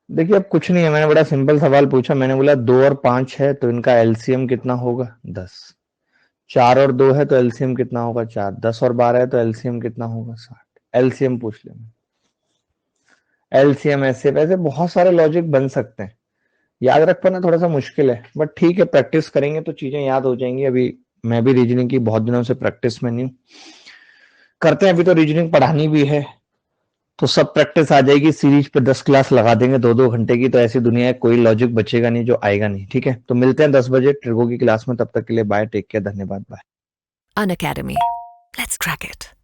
देखिए अब कुछ नहीं है, मैंने बड़ा सिंपल सवाल पूछा। मैंने बोला 2 और 5 है तो इनका एलसीएम कितना होगा 10। 4 और 2 है तो एलसीएम कितना होगा 4। 10 और 12 है तो एलसीएम कितना होगा 60। एलसीएम पूछ लेना। एलसीएम ऐसे वैसे बहुत सारे लॉजिक बन सकते हैं, याद रख पाना थोड़ा सा मुश्किल है, बट ठीक है प्रैक्टिस करेंगे तो चीजें याद हो जाएंगी। अभी मैं भी रीजनिंग की बहुत दिनों से प्रैक्टिस में नहीं हूँ, करते हैं अभी तो रीजनिंग पढ़ानी भी है तो सब प्रैक्टिस आ जाएगी। सीरीज पे 10 क्लास लगा देंगे 2-2 घंटे की, तो ऐसी दुनिया है कोई लॉजिक बचेगा नहीं जो आएगा नहीं। ठीक है, तो मिलते हैं 10 बजे ट्रिगो की क्लास में, तब तक के लिए बाय, टेक केयर, धन्यवाद, bye. Unacademy. Let's crack it.